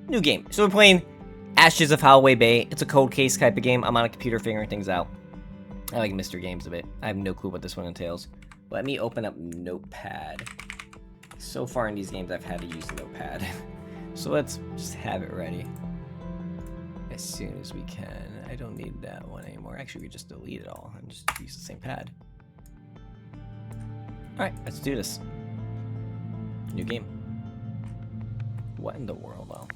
New game. So we're playing Ashes of Holloway Bay. It's a cold case type of game. I'm on a computer figuring things out. I like mystery games a bit. I have no clue what this one entails. Let me open up Notepad. So far in these games, I've had to use Notepad. So let's just have it ready as soon as we can. I don't need that one anymore. Actually, we just delete it all and just use the same pad. Alright, let's do this. New game. What in the world, though?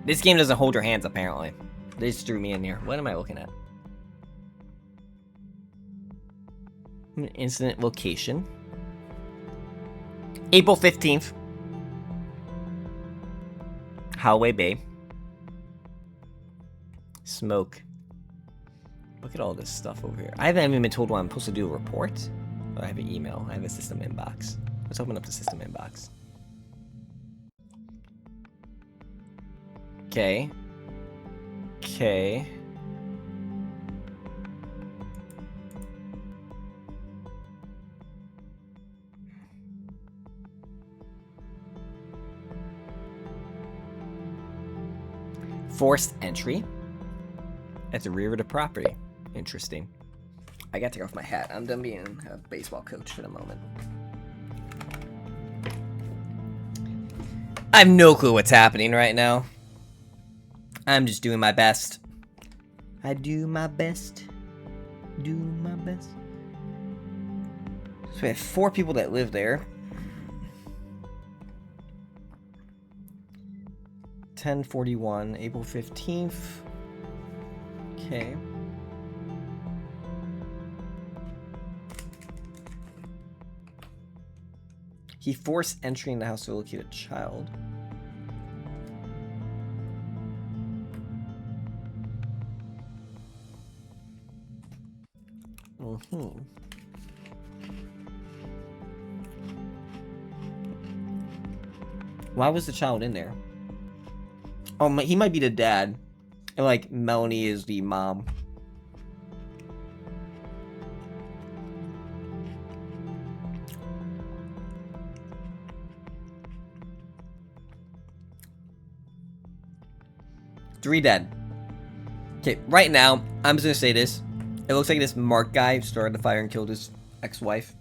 This game doesn't hold your hands, apparently. They just threw me in here. What am I looking at? Incident location. April 15th. Holloway Bay. Smoke. Look at all this stuff over here. I haven't even been told what I'm supposed to do a report. Oh, I have an email. I have a system inbox. Let's open up the system inbox. Okay. Okay. Forced entry at the rear of the property. Interesting. I gotta take off my hat. I'm done being a baseball coach for the moment. I have no clue what's happening right now. I'm just doing my best. I do my best. Do my best. So we have 4 people that live there. 10:41, April 15th. Okay. He forced entry in the house to locate a child. Why was the child in there? Oh, he might be the dad. And, like, Melanie is the mom. Three dead. Okay, right now, I'm just gonna say this. It looks like this Mark guy started the fire and killed his ex-wife.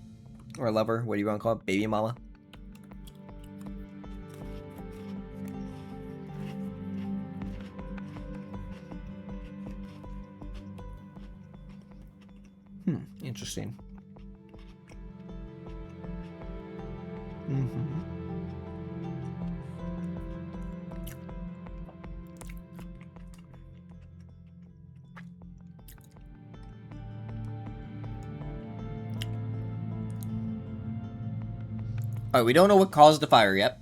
Or lover, what do you want to call it? Baby mama. Interesting. Alright, we don't know what caused the fire yet.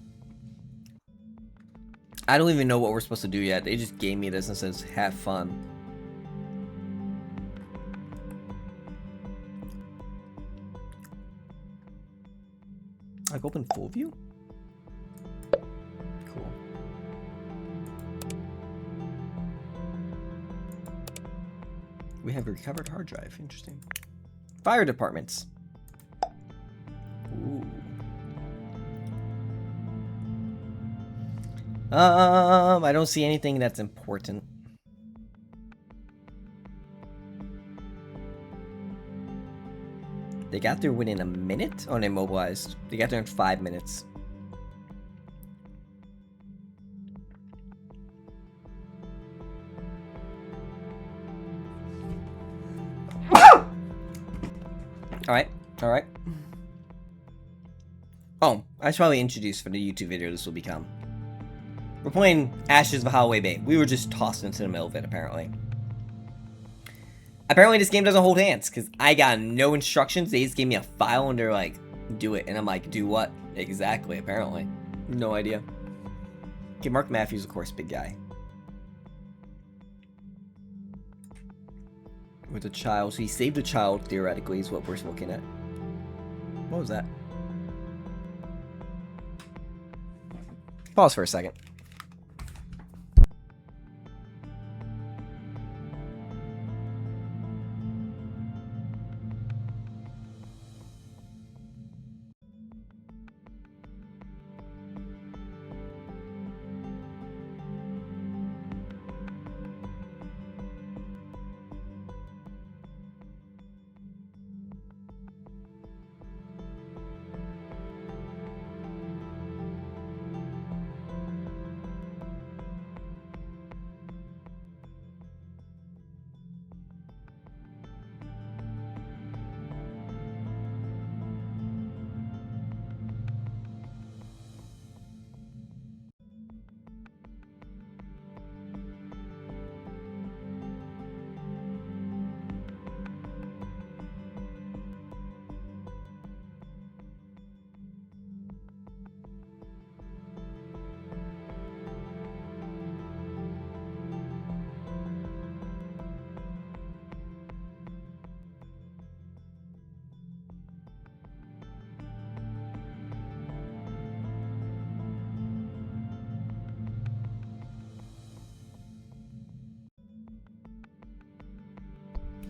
I don't even know what we're supposed to do yet. They just gave me this and says, have fun. Like, open full view? Cool. We have a recovered hard drive. Interesting. Fire departments. Ooh. I don't see anything that's important. They got there within a minute? Oh, they mobilized. They got there in 5 minutes. Alright, alright. Oh, I should probably introduce for the YouTube video this will become. We're playing Ashes of Holloway Bay. We were just tossed into the middle of it, apparently. Apparently this game doesn't hold hands, because I got no instructions. They just gave me a file and they're like, do it. And I'm like, do what? Exactly, apparently. No idea. Okay, Mark Matthews, of course, big guy. With a child. So he saved a child, theoretically, is what we're looking at. What was that? Pause for a second.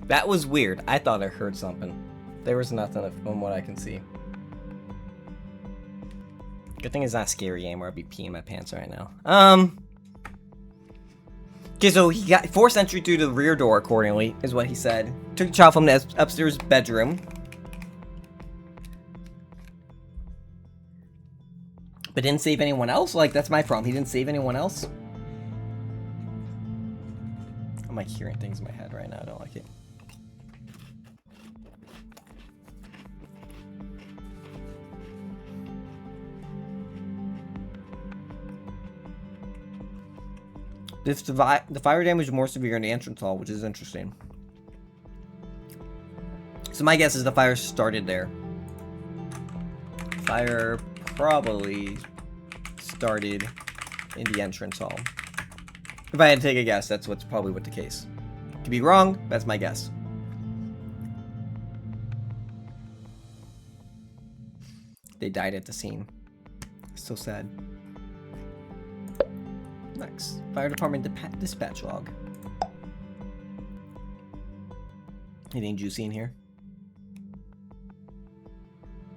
That was weird. I thought I heard something. There was nothing from what I can see. Good thing it's not a scary game where I'd be peeing my pants right now. Okay, so he got forced entry through the rear door, accordingly, is what he said. Took the child from the upstairs bedroom. But didn't save anyone else? Like, that's my problem. He didn't save anyone else? I'm like hearing things in my head right now. I don't like it. The fire damage is more severe in the entrance hall, which is interesting. So my guess is the fire started there. Fire probably started in the entrance hall. If I had to take a guess, that's probably what the case. Could be wrong, that's my guess. They died at the scene. So sad. Next, fire department dispatch log. Anything juicy in here?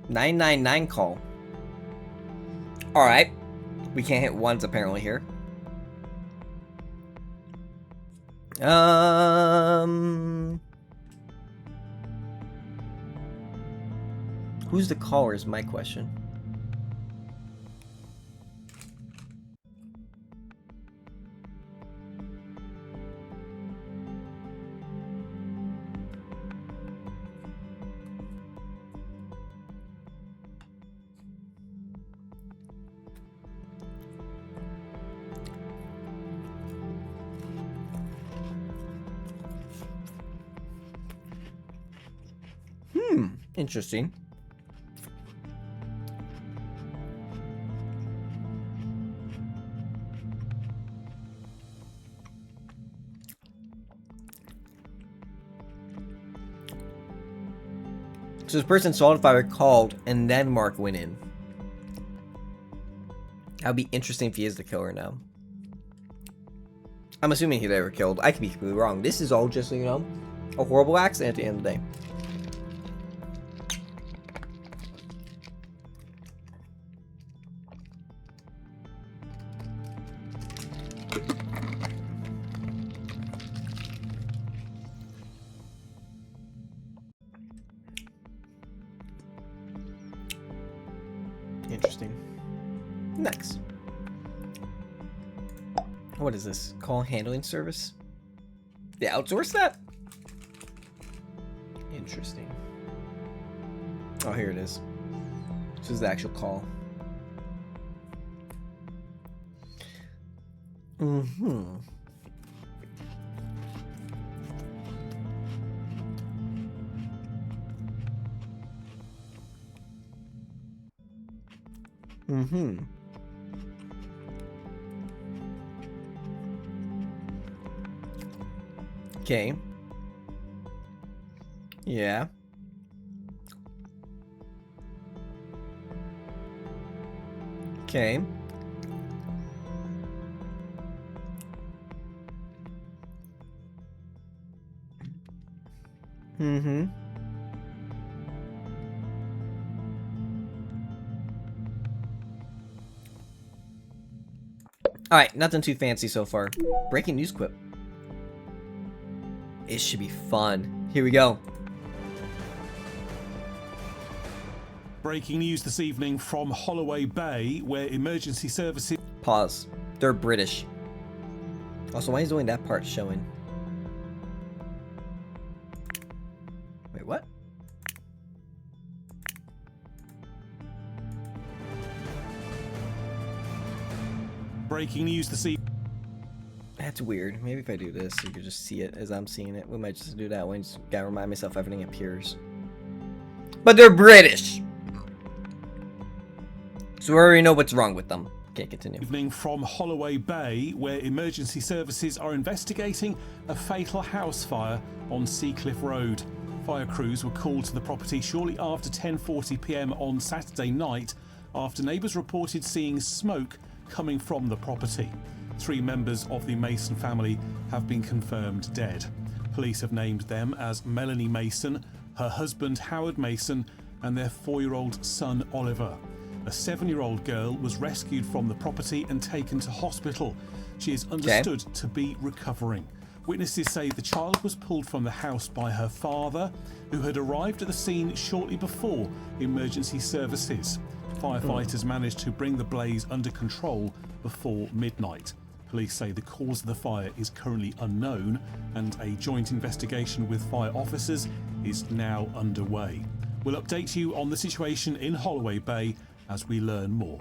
999 call. Alright. We can't hit ones apparently here. Who's the caller is my question. Interesting. So this person saw the fire, called, and then Mark went in. That would be interesting if he is the killer now. I'm assuming he never killed. I could be completely wrong. This is all just, you know, a horrible accident at the end of the day. Interesting. Next. What is this? Call handling service? They outsource that? Interesting. Oh, here it is. This is the actual call. Mm-hmm. Mm-hmm. Okay. Yeah. Okay. Mm-hmm. Alright, nothing too fancy so far. Breaking news quip. It should be fun. Here we go. Breaking news this evening from Holloway Bay, where emergency services... Pause. They're British. Also, why is doing that part showing? Wait, what? Breaking news this evening... That's weird. Maybe if I do this, you could just see it as I'm seeing it. We might just do that one. Just gotta remind myself everything appears. But they're British! So we already know what's wrong with them. Okay, continue. Evening from Holloway Bay, where emergency services are investigating a fatal house fire on Seacliff Road. Fire crews were called to the property shortly after 10:40 p.m. on Saturday night after neighbours reported seeing smoke coming from the property. 3 members of the Mason family have been confirmed dead. Police have named them as Melanie Mason, her husband Howard Mason, and their 4-year-old son Oliver. A 7-year-old girl was rescued from the property and taken to hospital. She is understood to be recovering. Witnesses say the child was pulled from the house by her father, who had arrived at the scene shortly before emergency services. Firefighters managed to bring the blaze under control before midnight. Police say the cause of the fire is currently unknown, and a joint investigation with fire officers is now underway. We'll update you on the situation in Holloway Bay as we learn more.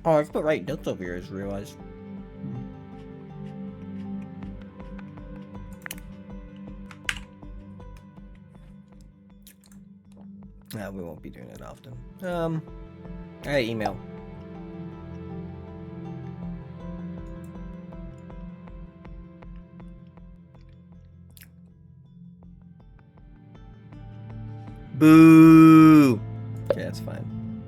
Oh, I've put right notes over here, I just realized. No, we won't be doing it often. I got an email. Boo! Okay, that's fine.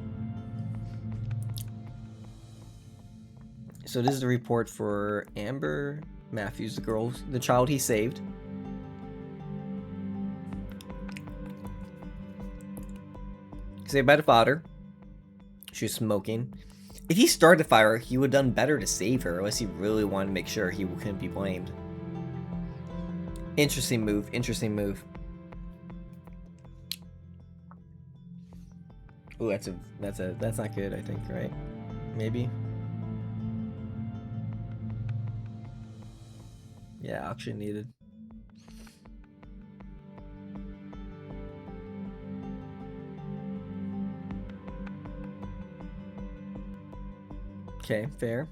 So this is the report for Amber Matthews, the child he saved. Saved by the father. She was smoking. If he started the fire, he would have done better to save her, unless he really wanted to make sure he couldn't be blamed. Interesting move. Interesting move. Ooh, that's not good, I think, right? Maybe. Yeah, auction needed. Okay, fair.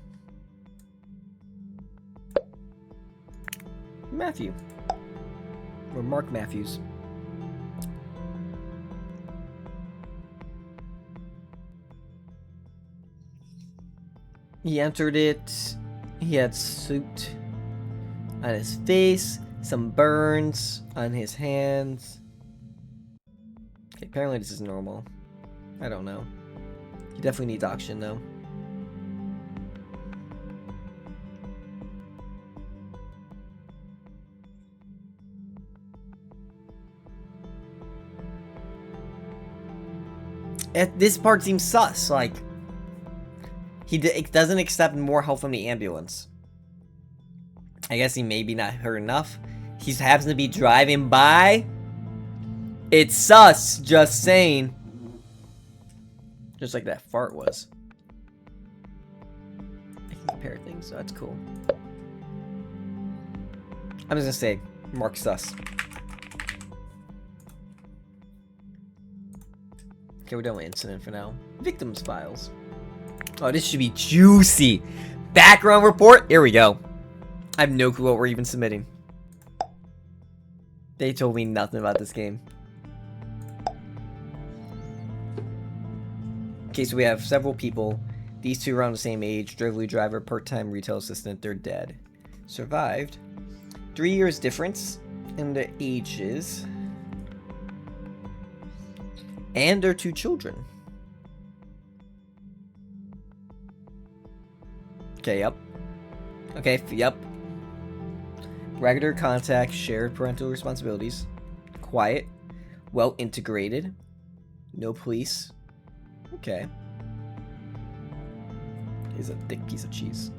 Matthew. Or Mark Matthews. He entered it. He had soot on his face, some burns on his hands. Okay, apparently this is normal. I don't know. He definitely needs auction though. This part seems sus, like it doesn't accept more help from the ambulance. I guess he maybe not hurt enough. He happens to be driving by. It's sus, just saying. Just like that fart was. I can compare things, so that's cool. I'm just gonna say, Mark sus. Okay, we're done with incident for now. Victims files. Oh, this should be juicy. Background report. Here we go. I have no clue what we're even submitting. They told me nothing about this game. Okay, so we have several people. These two are around the same age. Delivery driver, part-time retail assistant. They're dead. Survived. 3 years difference in the ages. And their 2 children. Okay, yep. Okay, yep. Regular contact, shared parental responsibilities. Quiet. Well integrated. No police. Okay. He's a thick piece of cheese.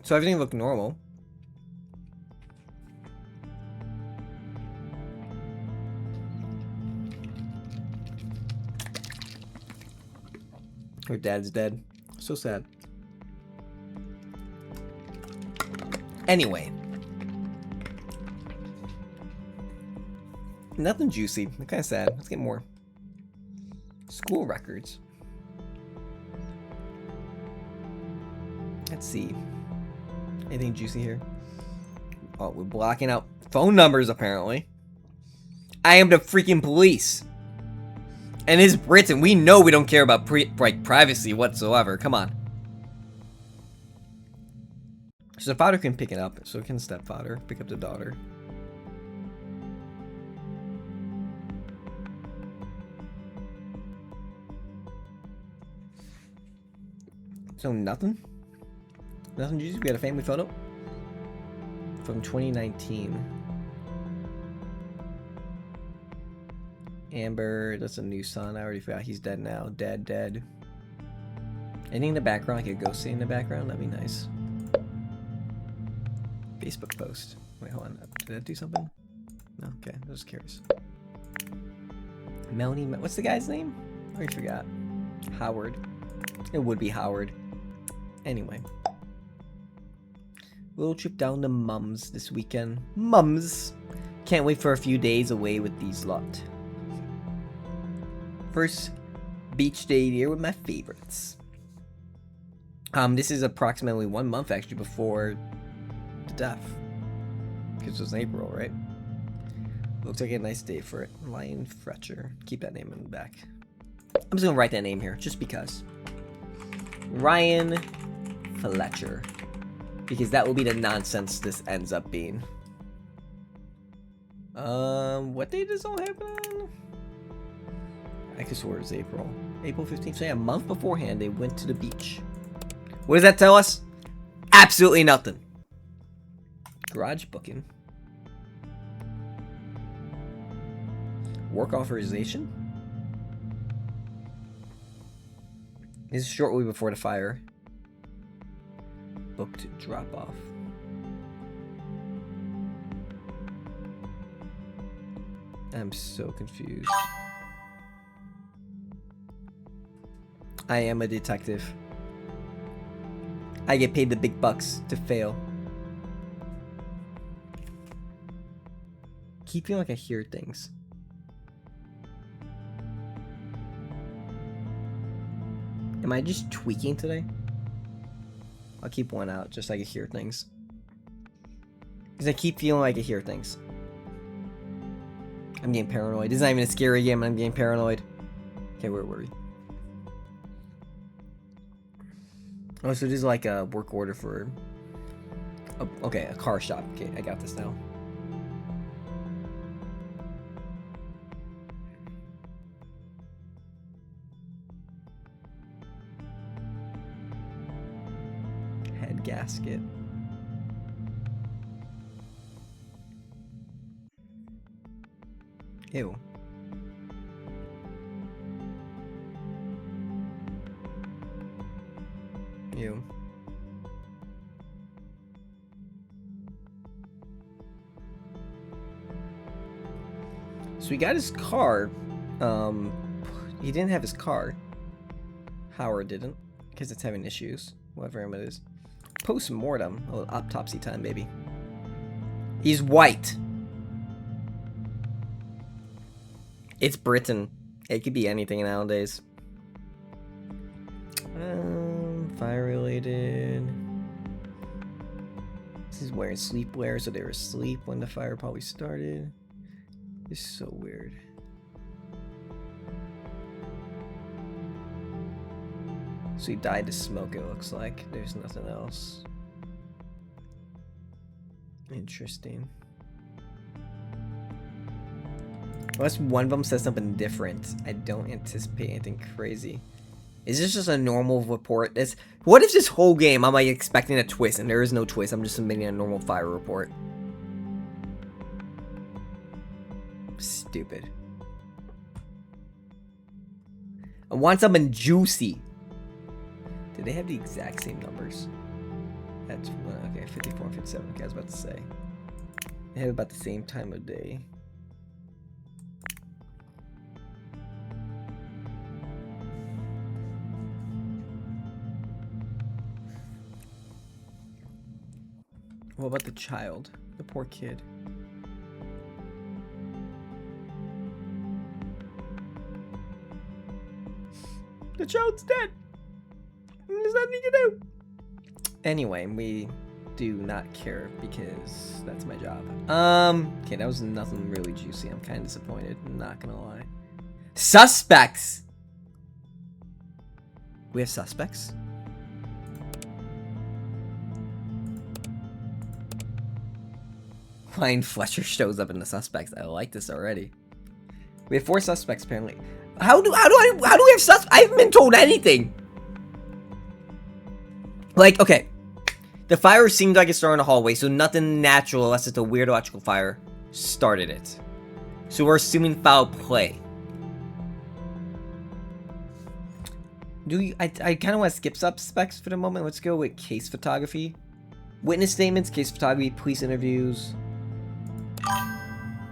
So everything looked normal. Her dad's dead. So sad. Anyway. Nothing juicy. I'm kind of sad. Let's get more. School records. Let's see. Anything juicy here? Oh, we're blocking out phone numbers, apparently. I am the freaking police. And it's Britain. We know we don't care about privacy whatsoever. Come on. So the father can pick it up. So can stepfather pick up the daughter. So nothing? Nothing, Jesus? We got a family photo? From 2019. Amber, that's a new son. I already forgot he's dead now. Dead. Anything in the background, like a ghost scene in the background? That'd be nice. Facebook post. Wait, hold on. Did that do something? No, okay. I was curious. Melanie, what's the guy's name? I already forgot. Howard. It would be Howard. Anyway. Little trip down to Mum's this weekend. Mum's! Can't wait for a few days away with these lot. First beach day here with my favorites. This is approximately 1 month actually before the death. Because it was in April, right? Looks like a nice day for it. Ryan Fletcher. Keep that name in the back. I'm just gonna write that name here, just because. Ryan Fletcher. Because that will be the nonsense this ends up being. What day does all happen on? I could swear it's April. April 15th. So yeah, a month beforehand, they went to the beach. What does that tell us? Absolutely nothing. Garage booking. Work authorization. This is shortly before the fire. Booked drop off. I'm so confused. I am a detective. I get paid the big bucks to fail. Keep feeling like I hear things. Am I just tweaking today? I'll keep one out just so I can hear things. Because I keep feeling like I hear things. I'm getting paranoid. This is not even a scary game. I'm getting paranoid. Okay, where were we? Oh, so this is like a work order for... Oh, okay, a car shop. Okay, I got this now. Head gasket. Ew. Ew. So he got his car. He didn't have his car. Howard didn't, because it's having issues. Whatever it is. Post-mortem. Oh, autopsy time, baby. He's white. It's Britain. It could be anything nowadays. Fire related. This is wearing sleepwear, so they were asleep when the fire probably started. It's so weird. So he died to smoke, it looks like. There's nothing else. Interesting. Unless one of them says something different. I don't anticipate anything crazy. Is this just a normal report? What if this whole game I'm like expecting a twist and there is no twist? I'm just submitting a normal fire report. Stupid. I want something juicy. Did they have the exact same numbers? That's okay, 54 and 57. Okay, I was about to say. They have about the same time of day. What about the child? The poor kid. The child's dead. There's nothing you can do. Anyway, we do not care because that's my job. Okay, that was nothing really juicy. I'm kind of disappointed. I'm not gonna lie. Suspects. We have suspects? Ryan Fletcher shows up in the suspects. I like this already. We have 4 suspects apparently. How do we have suspects? I haven't been told anything. Like, okay. The fire seemed like it started in a hallway, so nothing natural unless it's a weird electrical fire started it. So we're assuming foul play. I kind of want to skip suspects for the moment. Let's go with case photography. Witness statements, case photography, police interviews.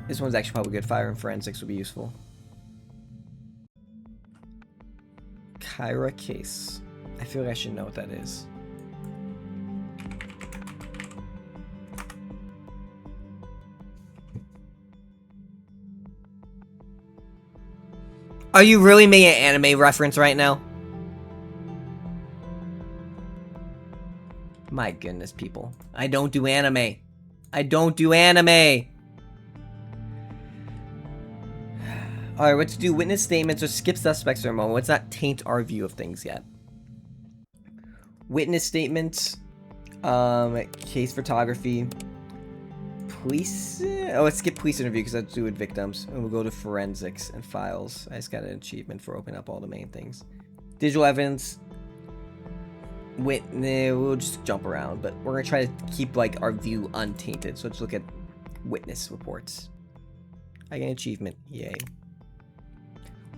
This one's actually probably good. Fire and forensics would be useful. Kyra case. I feel like I should know what that is. Are you really making an anime reference right now? My goodness, people. I don't do anime. I don't do anime. Alright, let's do witness statements or skip suspects for a moment. Let's not taint our view of things yet. Witness statements. Case photography. Police. Oh, let's skip police interview because that's do with victims. And we'll go to forensics and files. I just got an achievement for opening up all the main things. Digital evidence. We'll just jump around, but we're gonna try to keep like our view untainted. So let's look at witness reports. I get an achievement. Yay.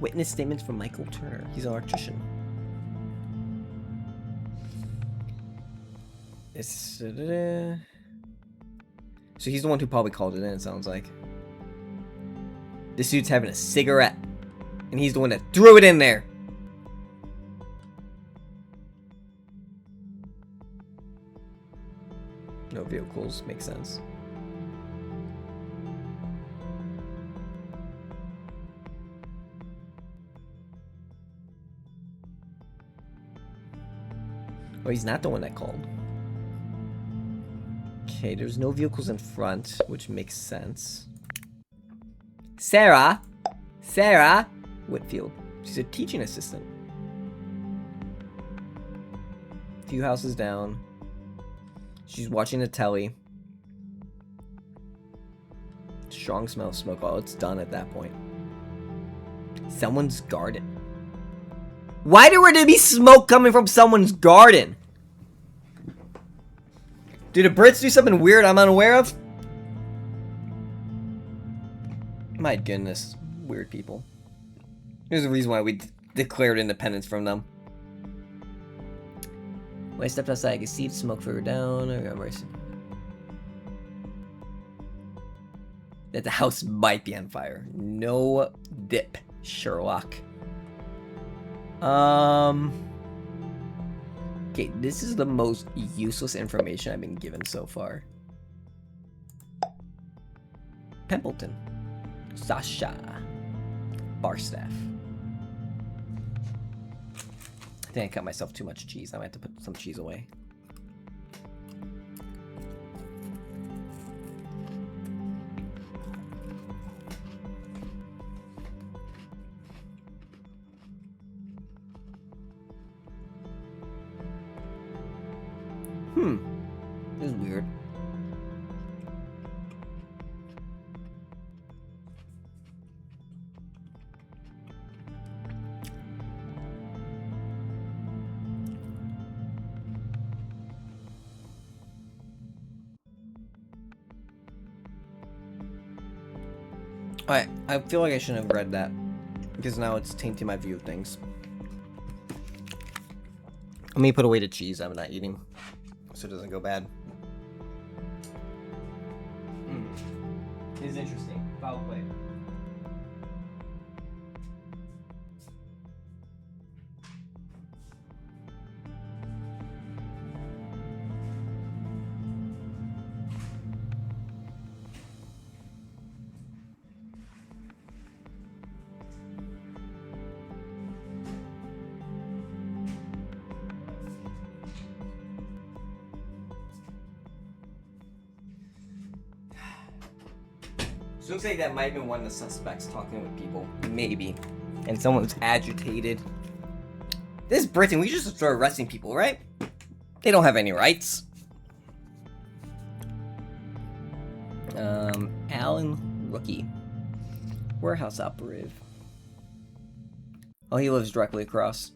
Witness statements from Michael Turner. He's an electrician. So he's the one who probably called it in, it sounds like. This dude's having a cigarette. And he's the one that threw it in there. No vehicles, makes sense. Oh, he's not the one that called. Okay, there's no vehicles in front, which makes sense. Sarah Whitfield. She's a teaching assistant. A few houses down. She's watching the telly. Strong smell of smoke. Oh, it's done at that point. Someone's garden. Why would there be smoke coming from someone's garden? Did the Brits do something weird I'm unaware of? My goodness. Weird people. There's a reason why we declared independence from them. When I stepped outside, I could see the smoke further down. That the house might be on fire. No dip, Sherlock. Okay, this is the most useless information I've been given so far. Templeton. Sasha. Barstaff. I think I cut myself too much cheese. I might have to put some cheese away. This is weird. Alright, I feel like I shouldn't have read that, because now it's tainting my view of things. Let me put away the cheese I'm not eating, so it doesn't go bad. It is interesting. Foul play. So it looks like that might have been one of the suspects talking with people. Maybe. and someone's agitated. This is Britain. We just start arresting people, right? They don't have any rights. Alan Rookie. Warehouse operative. Oh, he lives directly across.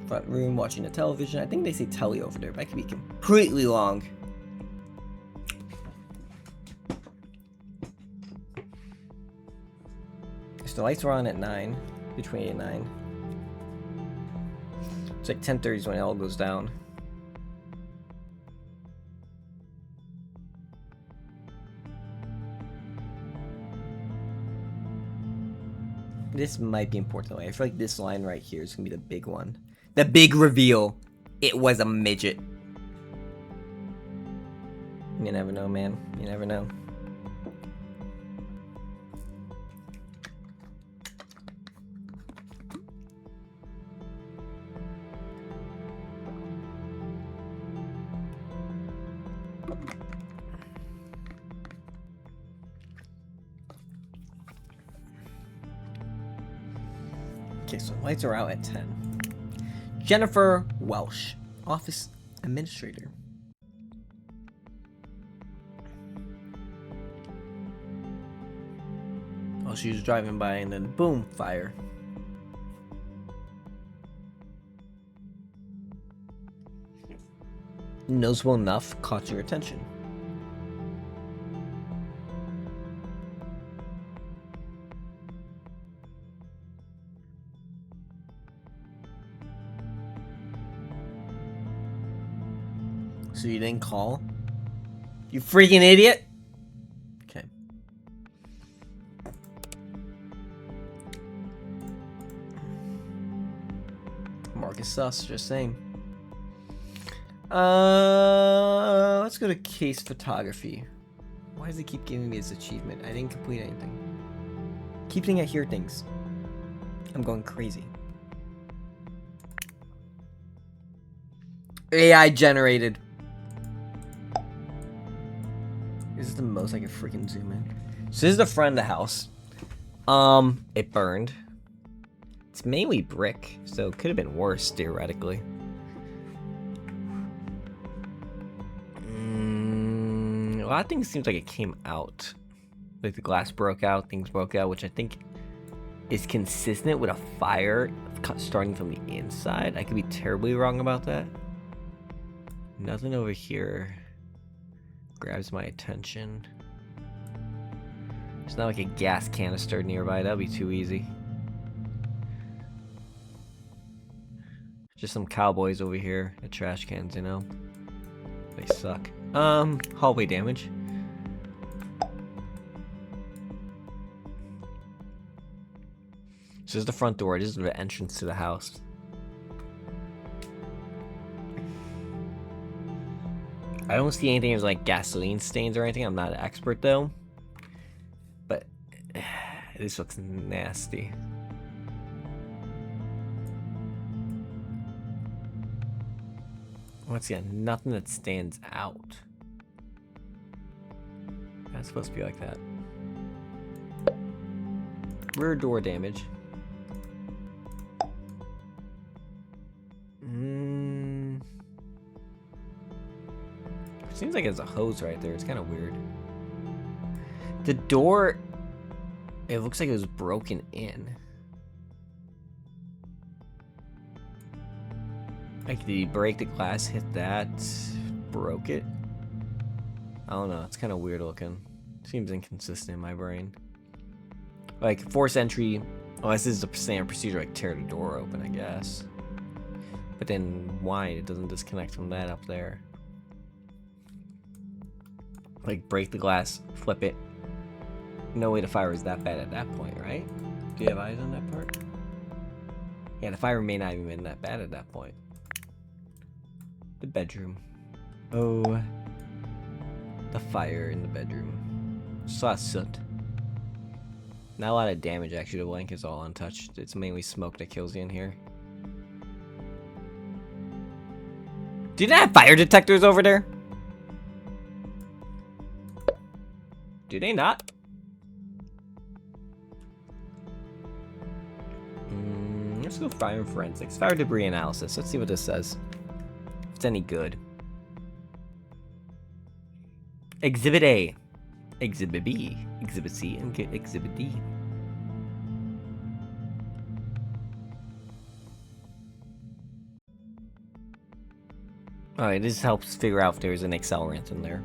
Front room, watching the television. I think they say telly over there, but that could be completely wrong. So the lights were on at 9. Between 8 and 9. It's like 10:30 is when it all goes down. This might be important. I feel like this line right here is gonna be the big one. The big reveal. It was a midget. You never know, man. You never know. Okay, so lights are out at 10. Jennifer Welsh, office administrator. Oh, she was driving by and then boom, fire. Noticeable enough caught your attention. So you didn't call? You freaking idiot! Okay. Marcus sus, just saying. Let's go to case photography. Why does it keep giving me this achievement? I didn't complete anything. Keep thinking I hear things. I'm going crazy. AI generated. This is the most I can freaking zoom in. So this is the front of the house. It burned. It's mainly brick, so it could have been worse theoretically. A lot of things seems like it came out. Like the glass broke out, things broke out, which I think is consistent with a fire starting from the inside. I could be terribly wrong about that. Nothing over here grabs my attention. It's not like a gas canister nearby. That'd be too easy. Just some cowboys over here at trash cans, you know? They suck. Hallway damage. This is the front door. This is the entrance to the house. I don't see anything as like gasoline stains or anything. I'm not an expert though. But this looks nasty. Once again, nothing that stands out. That's supposed to be like that. Rear door damage. Seems like there's a hose right there. It's kind of weird. The door, it looks like it was broken in. Like, did he break the glass, hit that, broke it? I don't know. It's kind of weird looking. Seems inconsistent in my brain. Like, force entry, unless this is a standard procedure, like tear the door open, I guess. But then why? It doesn't disconnect from that up there. Like, break the glass, flip it. No way the fire was that bad at that point, right? Do you have eyes on that part? Yeah, the fire may not even been that bad at that point. The bedroom. Oh. The fire in the bedroom. Saw soot. Not a lot of damage, actually. The blanket's all untouched. It's mainly smoke that kills you in here. Do they have fire detectors over there? Do they not? go fire and forensics. Fire debris analysis. Let's see what this says. If it's any good. Exhibit A. Exhibit B. Exhibit C. And Exhibit D. Alright, this helps figure out if there's an accelerant in there.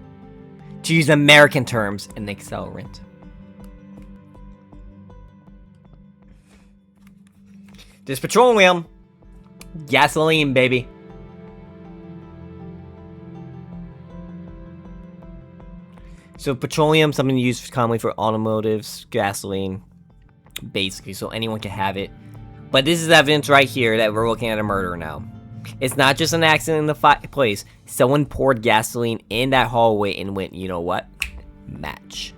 To use American terms, an accelerant. There's petroleum. Gasoline, baby. So petroleum, something used commonly for automotives, gasoline, basically, so anyone can have it. But this is evidence right here that we're looking at a murder now. It's not just an accident in the fireplace. Someone poured gasoline in that hallway and went, you know what? Match.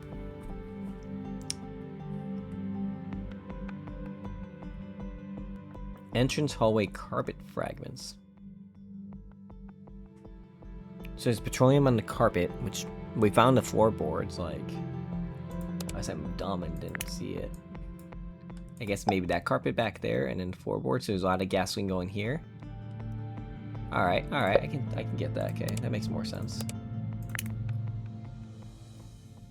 Entrance hallway carpet fragments. So there's petroleum on the carpet, which we found the floorboards, like... I guess I'm dumb and didn't see it. I guess maybe that carpet back there and then floorboards, so there's a lot of gasoline going here. Alright, I can get that, okay. That makes more sense.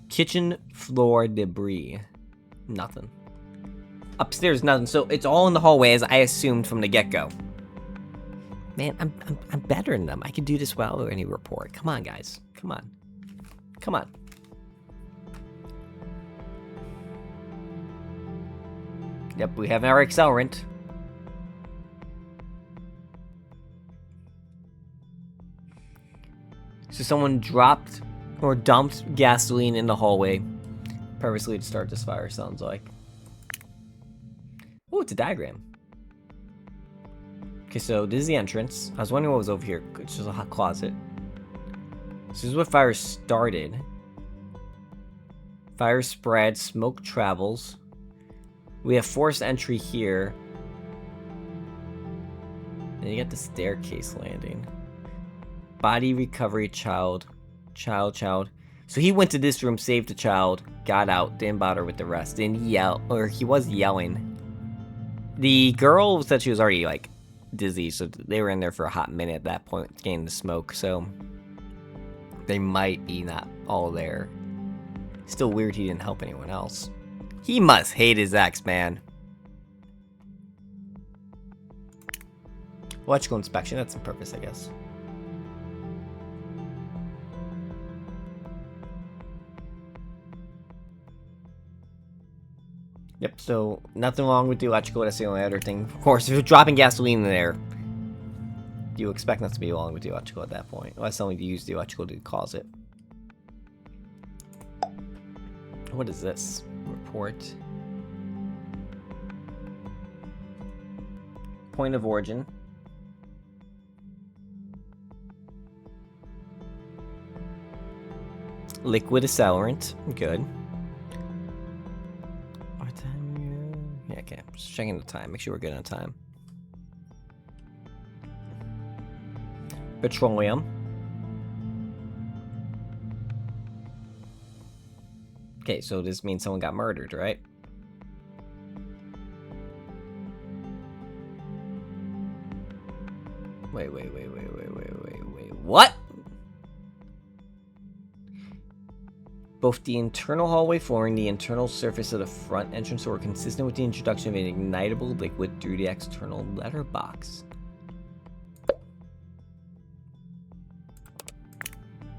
Kitchen floor debris. Nothing. Upstairs, nothing. So it's all in the hallway, as I assumed from the get-go. Man, I'm better than them. I can do this well or any report. Come on, guys. Come on. Come on. Yep, we have our accelerant. So someone dropped or dumped gasoline in the hallway purposely to start this fire, sounds like. Oh, it's a diagram. Okay, so this is the entrance. I was wondering what was over here. It's just a hot closet. This is what fire started. Fire spread, smoke travels. We have forced entry here. And you get the staircase landing. Body recovery, child. So he went to this room, saved the child, got out, didn't bother with the rest, didn't yell, or he was yelling. The girl said she was already, like, dizzy, so they were in there for a hot minute at that point, getting the smoke, so they might be not all there. Still weird he didn't help anyone else. He must hate his ex, man. Electrical inspection, that's some purpose, I guess. Yep, so nothing wrong with the electrical, that's the only other thing. Of course, if you're dropping gasoline in there, you expect not to be wrong with the electrical at that point. Unless someone use the electrical to cause it. What is this? Report. Point of origin. Liquid accelerant. Good. What time? Yeah, okay. Just checking the time. Make sure we're good on time. Petroleum. Okay, so this means someone got murdered, right? Wait. What? Both the internal hallway flooring and the internal surface of the front entrance door were consistent with the introduction of an ignitable liquid through the external letterbox.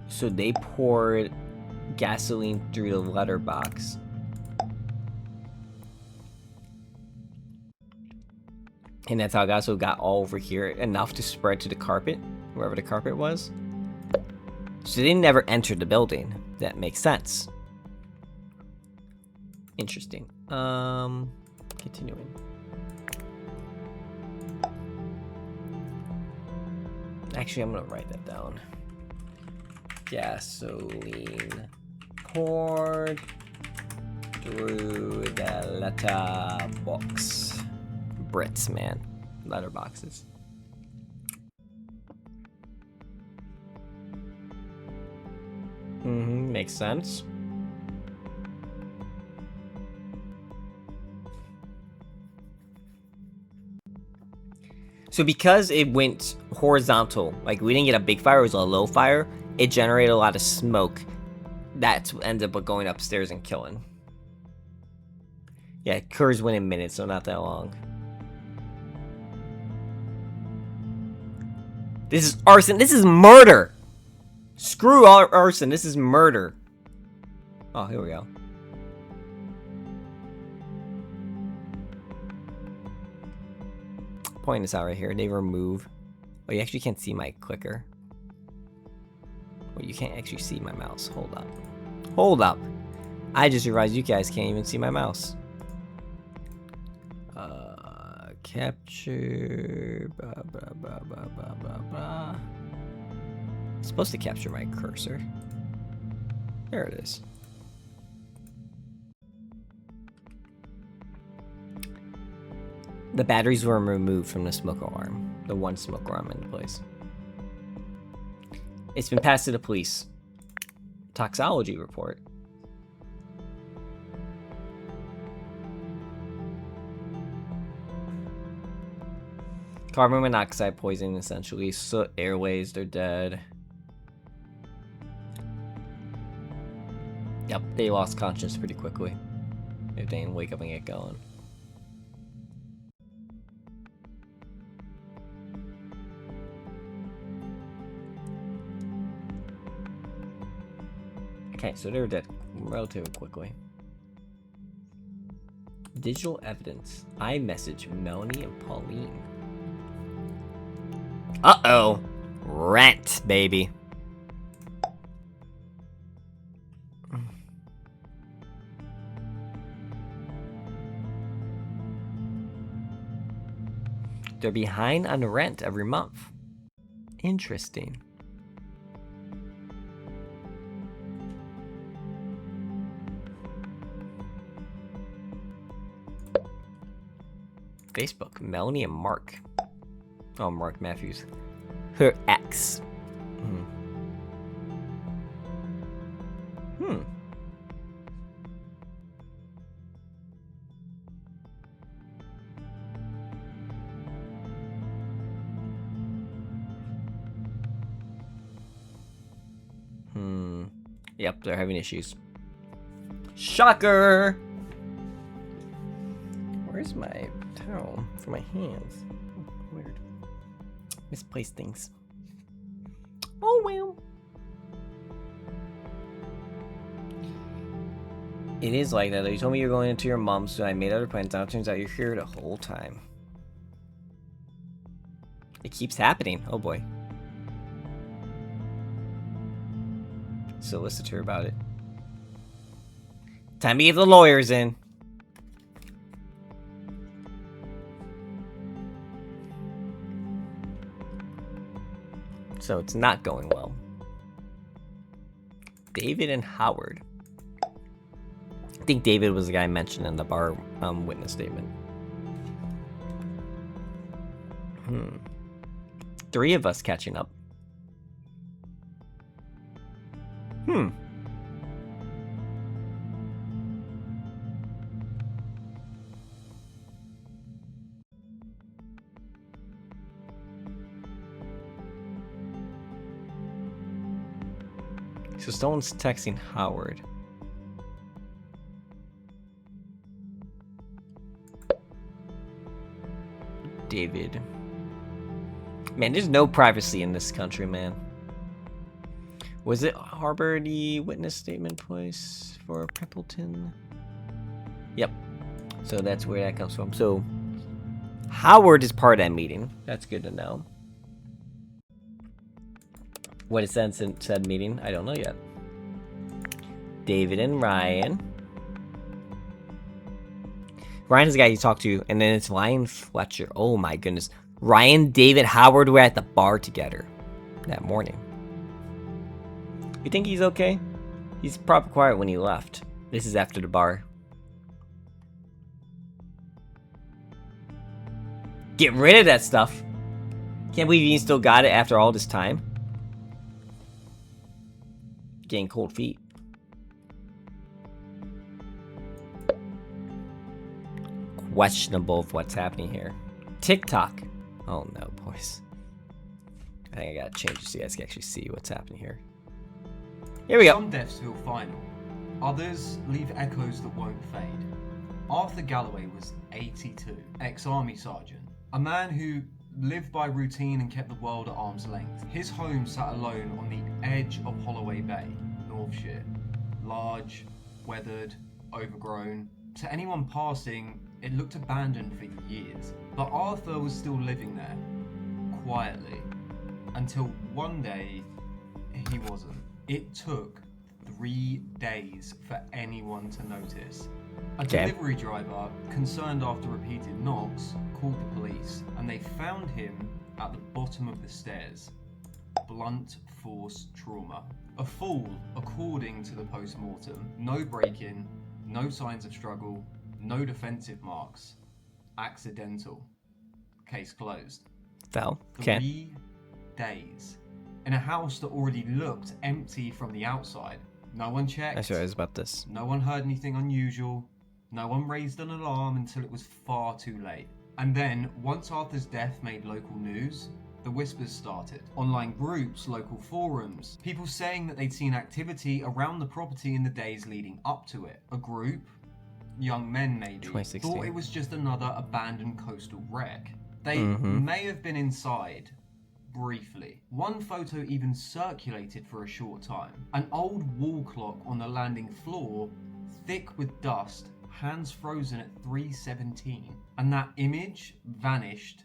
So they poured gasoline through the letterbox. And that's how it got, so it got all over here, enough to spread to the carpet, wherever the carpet was. So they never entered the building. That makes sense. Interesting. Continuing. Actually, I'm gonna write that down. Gasoline poured through the letterbox. Brits, man. Letterboxes. Makes sense. So because it went horizontal, like we didn't get a big fire, it was a low fire, it generated a lot of smoke. That's what ended up going upstairs and killing. Yeah, curs went in minutes, so not that long. This is arson. This is murder. Screw arson. This is murder. Oh, here we go. Point this out right here. They remove. Oh, you actually can't see my clicker. Well, you can't actually see my mouse. Hold up. Hold up. I just realized you guys can't even see my mouse. Capture. Blah, blah, blah, blah, blah, blah, blah. It's supposed to capture my cursor. There it is. The batteries were removed from the smoke alarm. The one smoke alarm in place. It's been passed to the police. Toxology report. Carbon monoxide poisoning, essentially. Soot, airways, they're dead. Yep, they lost conscience pretty quickly. If they didn't wake up and get going. Okay, so they're dead relatively quickly. Digital evidence. iMessage Melanie and Pauline. Uh-oh. Rent, baby. They're behind on rent every month. Interesting. Facebook, Melanie and Mark. Oh, Mark Matthews. Her ex. Yep, they're having issues. Shocker! Where's my towel for my hands? Weird. Misplaced things. Oh well. It is like that. You told me you're going into your mom's, so I made other plans. Now it turns out you're here the whole time. It keeps happening. Oh boy. Solicitor about it. Time to get the lawyers in. So it's not going well. David and Howard. I think David was the guy mentioned in the bar witness statement. 3 of us catching up. So someone's texting Howard. David. Man, there's no privacy in this country, man. Was it Harbor the witness statement place for Pimpleton? Yep. So that's where that comes from. So Howard is part of that meeting. That's good to know. What it said in said meeting, I don't know yet. David and Ryan. Ryan's the guy you talked to, and then it's Ryan Fletcher. Oh my goodness. Ryan, David, Howard were at the bar together that morning. You think he's okay? He's proper quiet when he left. This is after the bar. Get rid of that stuff. Can't believe he still got it after all this time. Getting cold feet. Questionable of what's happening here. TikTok. Oh no, boys. I think I gotta change it so you guys can actually see what's happening here. Here we go. Some deaths feel final. Others leave echoes that won't fade. Arthur Galloway was 82, ex-army sergeant. A man who lived by routine and kept the world at arm's length. His home sat alone on the edge of Holloway Bay, Northshire. Large, weathered, overgrown. To anyone passing, it looked abandoned for years. But Arthur was still living there, quietly, until one day, he wasn't. It took 3 days for anyone to notice. A delivery driver, concerned after repeated knocks, called the police, and they found him at the bottom of the stairs. Blunt force trauma. A fall, according to the post-mortem. No break-in, no signs of struggle, no defensive marks. Accidental. Case closed. Fell. Okay. 3 days. In a house that already looked empty from the outside. No one checked. I swear about this. No one heard anything unusual. No one raised an alarm until it was far too late. And then, once Arthur's death made local news, the whispers started. Online groups, local forums, people saying that they'd seen activity around the property in the days leading up to it. A group, young men maybe, 2016. thought it was just another abandoned coastal wreck. They may have been inside, briefly. One photo even circulated for a short time. An old wall clock on the landing floor, thick with dust, hands frozen at 3:17. And that image vanished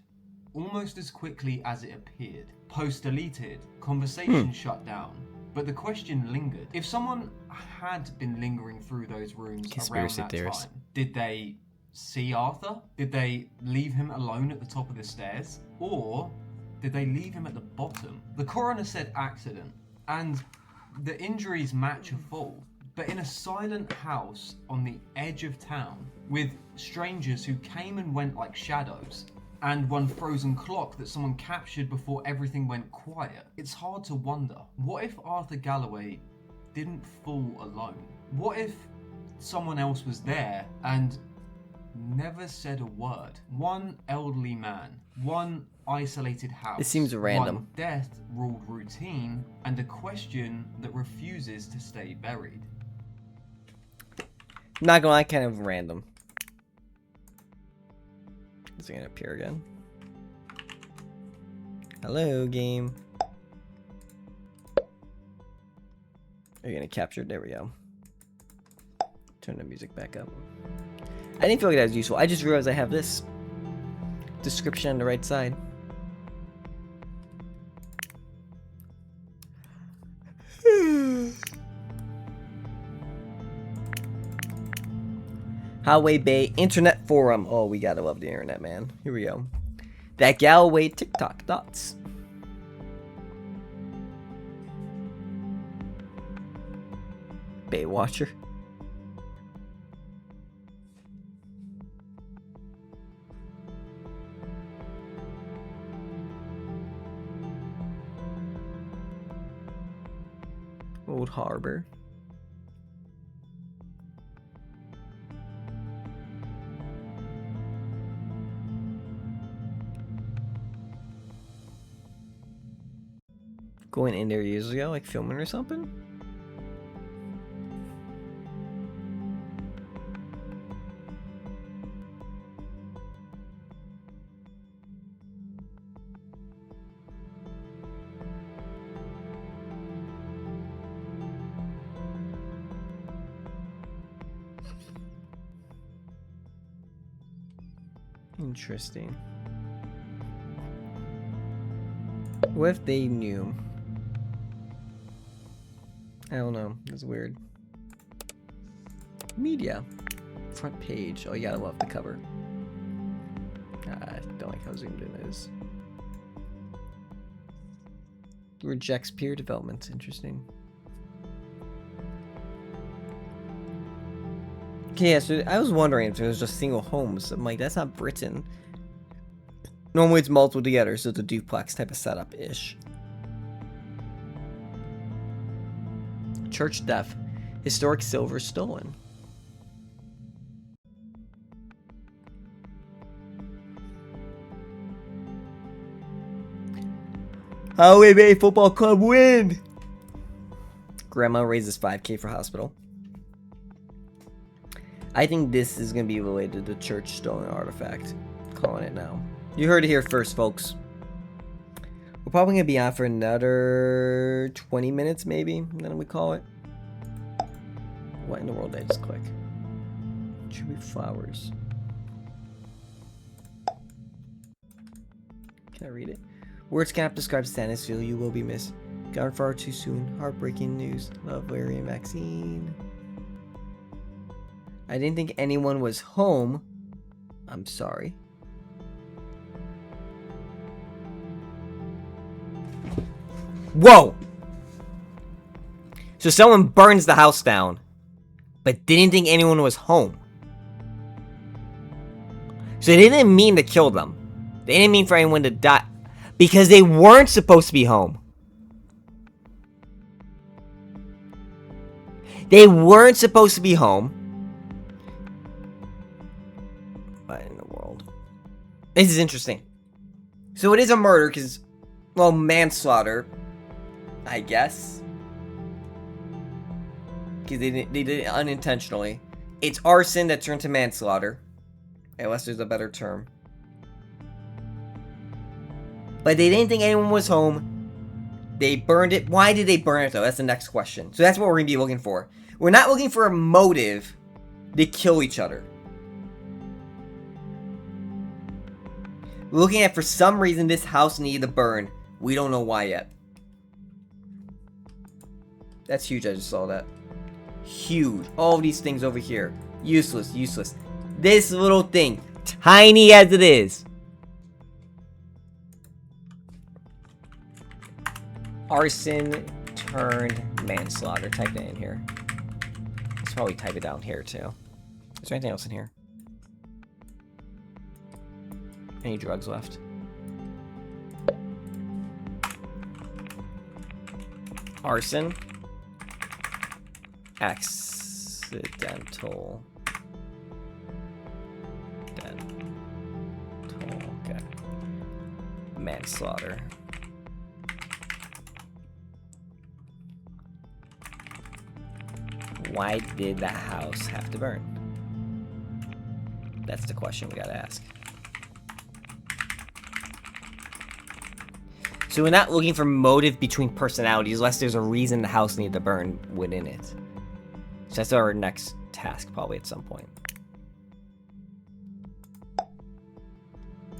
almost as quickly as it appeared. Post deleted, conversation shut down. But the question lingered. If someone had been lingering through those rooms Conspiracy around that theorists. time, did they see Arthur? Did they leave him alone at the top of the stairs? Or did they leave him at the bottom? The coroner said accident, and the injuries match a fall. But in a silent house on the edge of town, with strangers who came and went like shadows, and one frozen clock that someone captured before everything went quiet, it's hard to wonder, what if Arthur Galloway didn't fall alone? What if someone else was there and never said a word? One elderly man, one isolated house. It seems random. One death ruled routine, and a question that refuses to stay buried. Not gonna lie, kind of random. Is it gonna appear again? Hello, game. Are you gonna capture it? There we go. Turn the music back up. I didn't feel like that was useful. I just realized I have this description on the right side. Holloway Bay Internet Forum. Oh, we gotta love the internet, man. Here we go. That Galloway TikTok thoughts. Baywatcher. Old Harbor. Going in there years ago, like filming or something? Interesting. What if they knew? I don't know. It's weird. Media. Front page. Oh, you gotta love the cover. I don't like how zoomed in it is. Rejects peer development. Interesting. Okay, yeah, so I was wondering if it was just single homes. I'm like, that's not Britain. Normally it's multiple together, so it's a duplex type of setup-ish. Church theft. Historic silver stolen. Holloway Bay Football Club win! Grandma raises 5K for hospital. I think this is going to be related to the church stolen artifact. Calling it now. You heard it here first, folks. We're probably going to be on for another 20 minutes, maybe. And then we call it. What in the world did I just click? Tribute flowers. Can I read it? Words cannot describe sadness. Feel you will be missed. Gone far too soon. Heartbreaking news. Love, Larry, and Maxine. I didn't think anyone was home. I'm sorry. Whoa! So someone burns the house down, but didn't think anyone was home. So they didn't mean to kill them. They didn't mean for anyone to die. Because they weren't supposed to be home. They weren't supposed to be home. What in the world? This is interesting. So it is a murder because, well, manslaughter, I guess. Because they did it unintentionally. It's arson that turned to manslaughter. Unless there's a better term. But they didn't think anyone was home. They burned it. Why did they burn it, though? That's the next question. So that's what we're going to be looking for. We're not looking for a motive to kill each other. We're looking at, for some reason, this house needed to burn. We don't know why yet. That's huge. I just saw that. Huge. All of these things over here. Useless, useless. This little thing, tiny as it is. Arson turned manslaughter. Type that in here. Let's probably type it down here too. Is there anything else in here? Any drugs left? Arson. Accidental. Okay. Manslaughter. Why did the house have to burn? That's the question we gotta ask. So we're not looking for motive between personalities unless there's a reason the house needed to burn within it. So that's our next task probably at some point.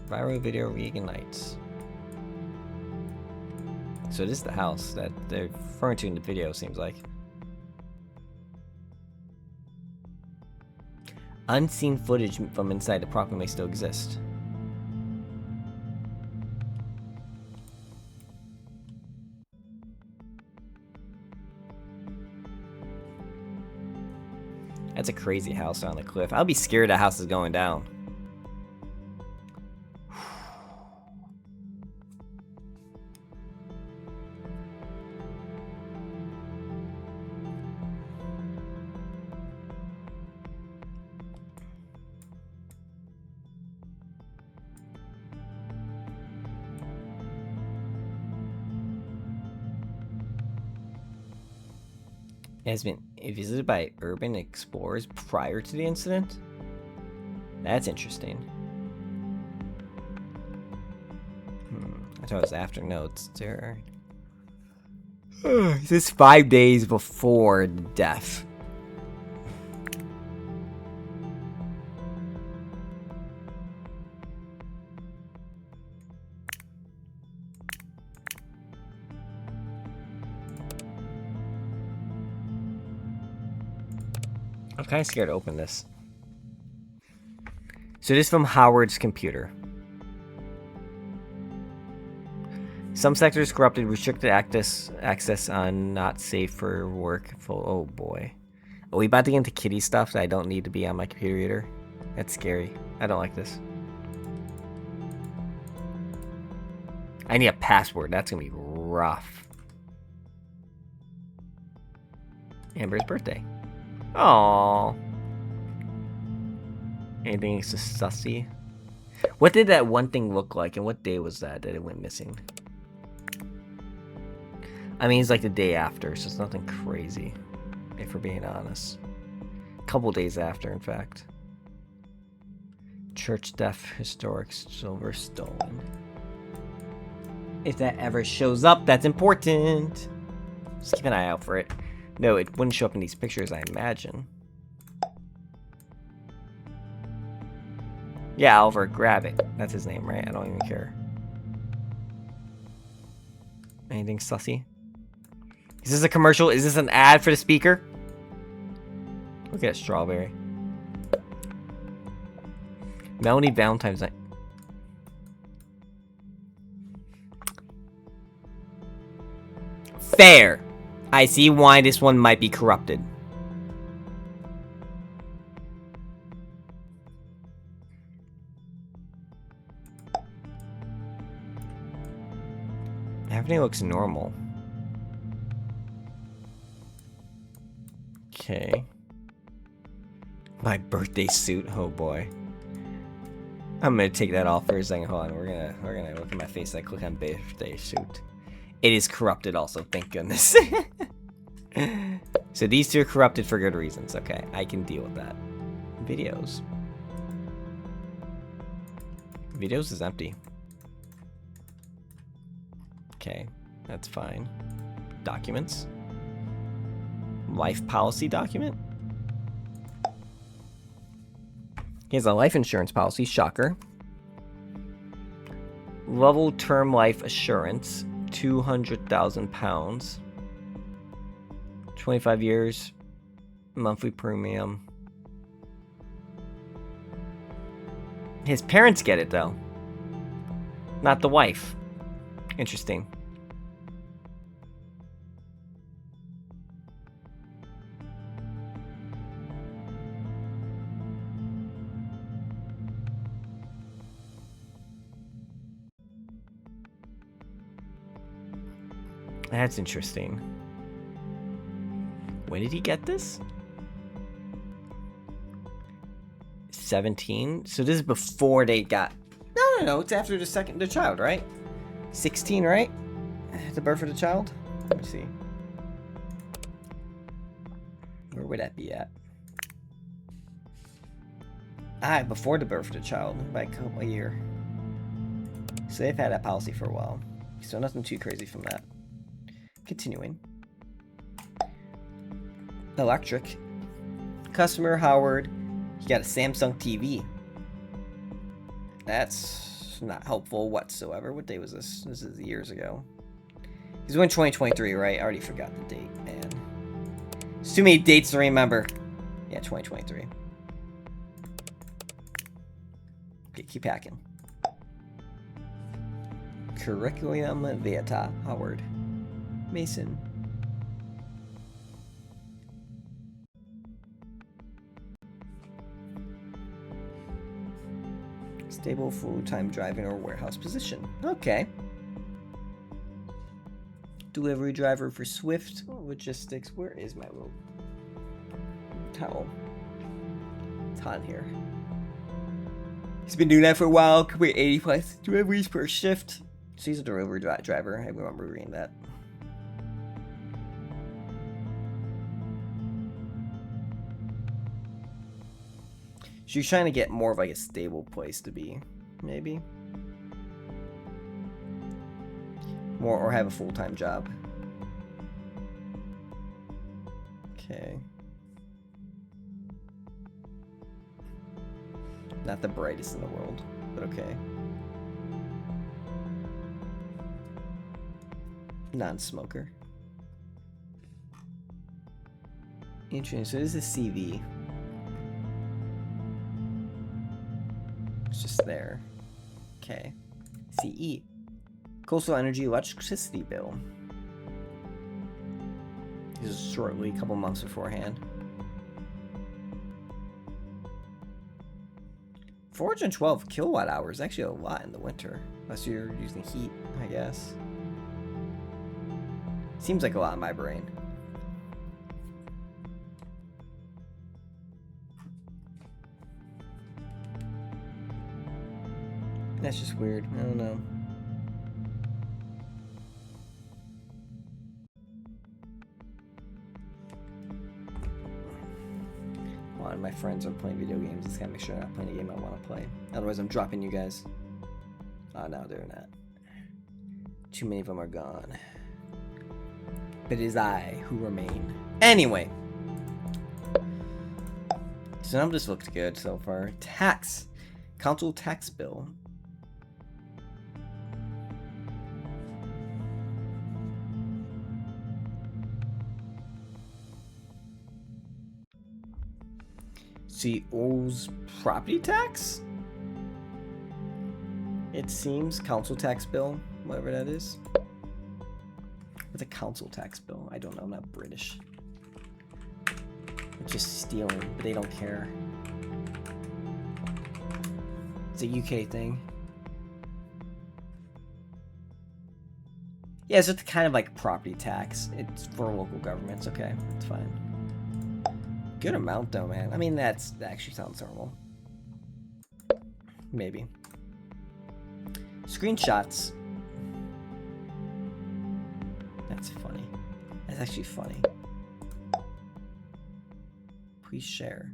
Viral video reignites. So this is the house that they're referring to in the video, seems like. Unseen footage from inside the property may still exist. That's a crazy house on the cliff. I'll be scared the house is going down. It has been visited by urban explorers prior to the incident? That's interesting. I thought it was after notes. There. This is 5 days before death. I'm kind of scared to open this. So this is from Howard's computer. Some sectors corrupted, restricted access on not safe for work. Oh boy. Are we about to get into kitty stuff that I don't need to be on my computer either? That's scary. I don't like this. I need a password. That's gonna be rough. Amber's birthday. Aww. Anything sussy? What did that one thing look like, and what day was that it went missing? I mean, it's like the day after, so it's nothing crazy, if we're being honest. A couple days after, in fact. Church deaf, historic, silver stolen. If that ever shows up, that's important. Just keep an eye out for it. No, it wouldn't show up in these pictures, I imagine. Yeah, Oliver, grab it. That's his name, right? I don't even care. Anything sussy? Is this a commercial? Is this an ad for the speaker? Look at strawberry. Melanie Valentine's Night. Fair. I see why this one might be corrupted. Everything looks normal. Okay. My birthday suit. Oh boy. I'm gonna take that off for a second. Hold on. We're gonna look at my face. I click on birthday suit. It is corrupted also. Thank goodness. So these two are corrupted for good reasons. Okay, I can deal with that. Videos. Videos is empty. Okay, that's fine. Documents. Life policy document. Here's a life insurance policy. Shocker. Level term life assurance. £200,000. 25 years. Monthly premium. His parents get it though. Not the wife. Interesting. That's interesting. When did he get this? 17? So this is before they got... No, it's after the child, right? 16, right? The birth of the child? Let me see. Where would that be at? Before the birth of the child, by a year. So they've had that policy for a while. So nothing too crazy from that. Continuing. Electric. Customer Howard. He got a Samsung TV. That's not helpful whatsoever. What day was this? This is years ago. He's in 2023, right? I already forgot the date, man. There's too many dates to remember. Yeah, 2023. Okay, keep hacking. Curriculum vitae, Howard. Mason. Stable full-time driving or warehouse position. Okay. Delivery driver for Swift Logistics. Where is my little towel? It's on here. He's been doing that for a while. Complete 80 plus deliveries per shift. So he's a delivery driver. I remember reading that. She's trying to get more of like a stable place to be, maybe. More, or have a full-time job. Okay. Not the brightest in the world, but okay. Non-smoker. Interesting. So this is CV. It's just there. Okay. CE. Coastal Energy electricity bill. This is shortly, a couple months beforehand. 412 kilowatt hours. Actually a lot in the winter. Unless you're using heat, I guess. Seems like a lot in my brain. That's just weird. I don't know. and my friends are playing video games. Just gotta make sure I'm not playing a game I want to play. Otherwise, I'm dropping you guys. Oh, no, they're not. Too many of them are gone. But it is I who remain. Anyway. So none of this looks good so far. Tax. Council tax bill. She owes property tax? It seems. Council tax bill. Whatever that is. What's a council tax bill? I don't know. I'm not British. It's just stealing, but they don't care. It's a UK thing. Yeah, it's just kind of like property tax. It's for local governments. Okay, that's fine. Good amount though, man. I mean, that actually sounds normal. Maybe. Screenshots. That's funny. That's actually funny. Please share.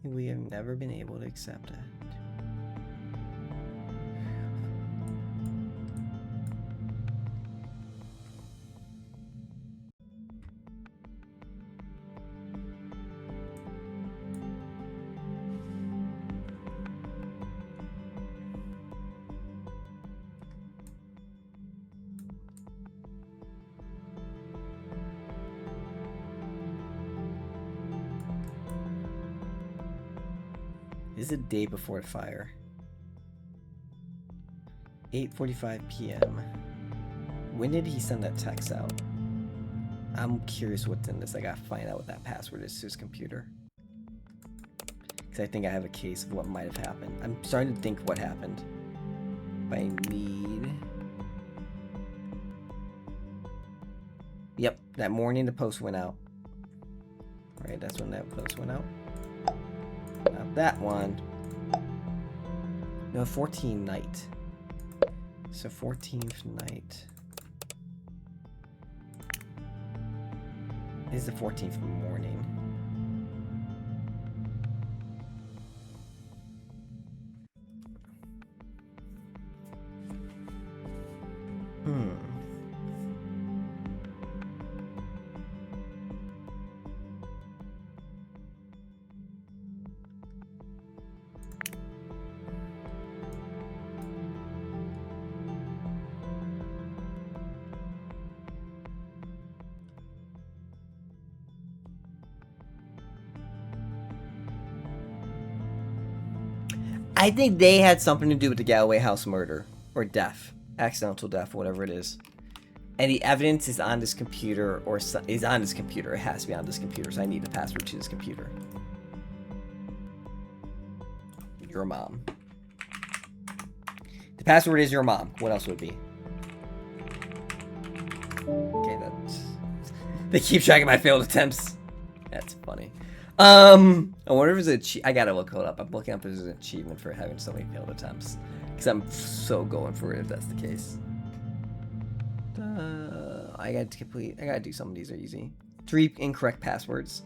We have never been able to accept it. This is the day before the fire. 8:45 p.m. When did he send that text out? I'm curious what's in this. I gotta find out what that password is to his computer. Because I think I have a case of what might have happened. I'm starting to think what happened. But I need... Yep, that morning the post went out. Right, that's when that post went out. Not that one. No, 14 night. So 14th night. This is the 14th morning. I think they had something to do with the Galloway House murder. Or death. Accidental death, whatever it is. And the evidence is on this computer, or is on this computer. It has to be on this computer, so I need the password to this computer. Your mom. The password is your mom. What else would it be? Okay, that's... They keep track of my failed attempts. That's funny. I wonder if it's I gotta look it up. I'm looking up if there's an achievement for having so many failed attempts. Because I'm so going for it if that's the case. I gotta do some of these are easy. 3 incorrect passwords.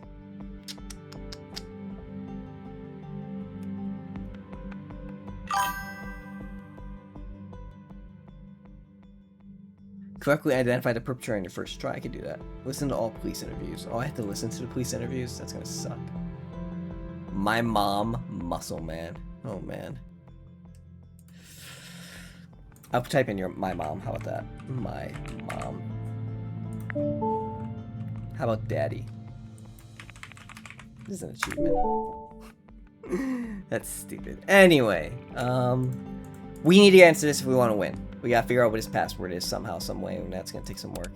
Correctly identify the perpetrator in your first try. I could do that. Listen to all police interviews. Oh, I have to listen to the police interviews? That's gonna suck. My mom, muscle man. Oh man. I'll type in my mom. How about that? My mom. How about daddy? This is an achievement. That's stupid. Anyway, we need to answer this if we want to win. We gotta figure out what his password is somehow, some way, and that's gonna take some work.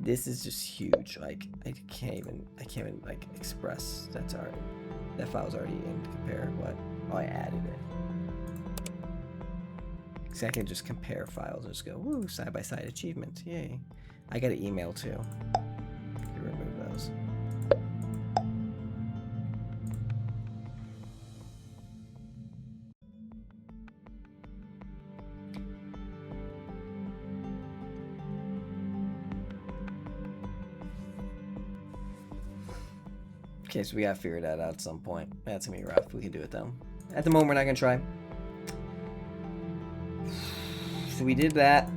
This is just huge. Like I can't even like express. That file's already in to compare. What? Oh, I added it. So I can just compare files and just go, woo, side by side achievement. Yay. I got an email too. Can remove those. Okay, so we gotta figure that out at some point. That's gonna be rough. We can do it though. At the moment, we're not gonna try. So we did that.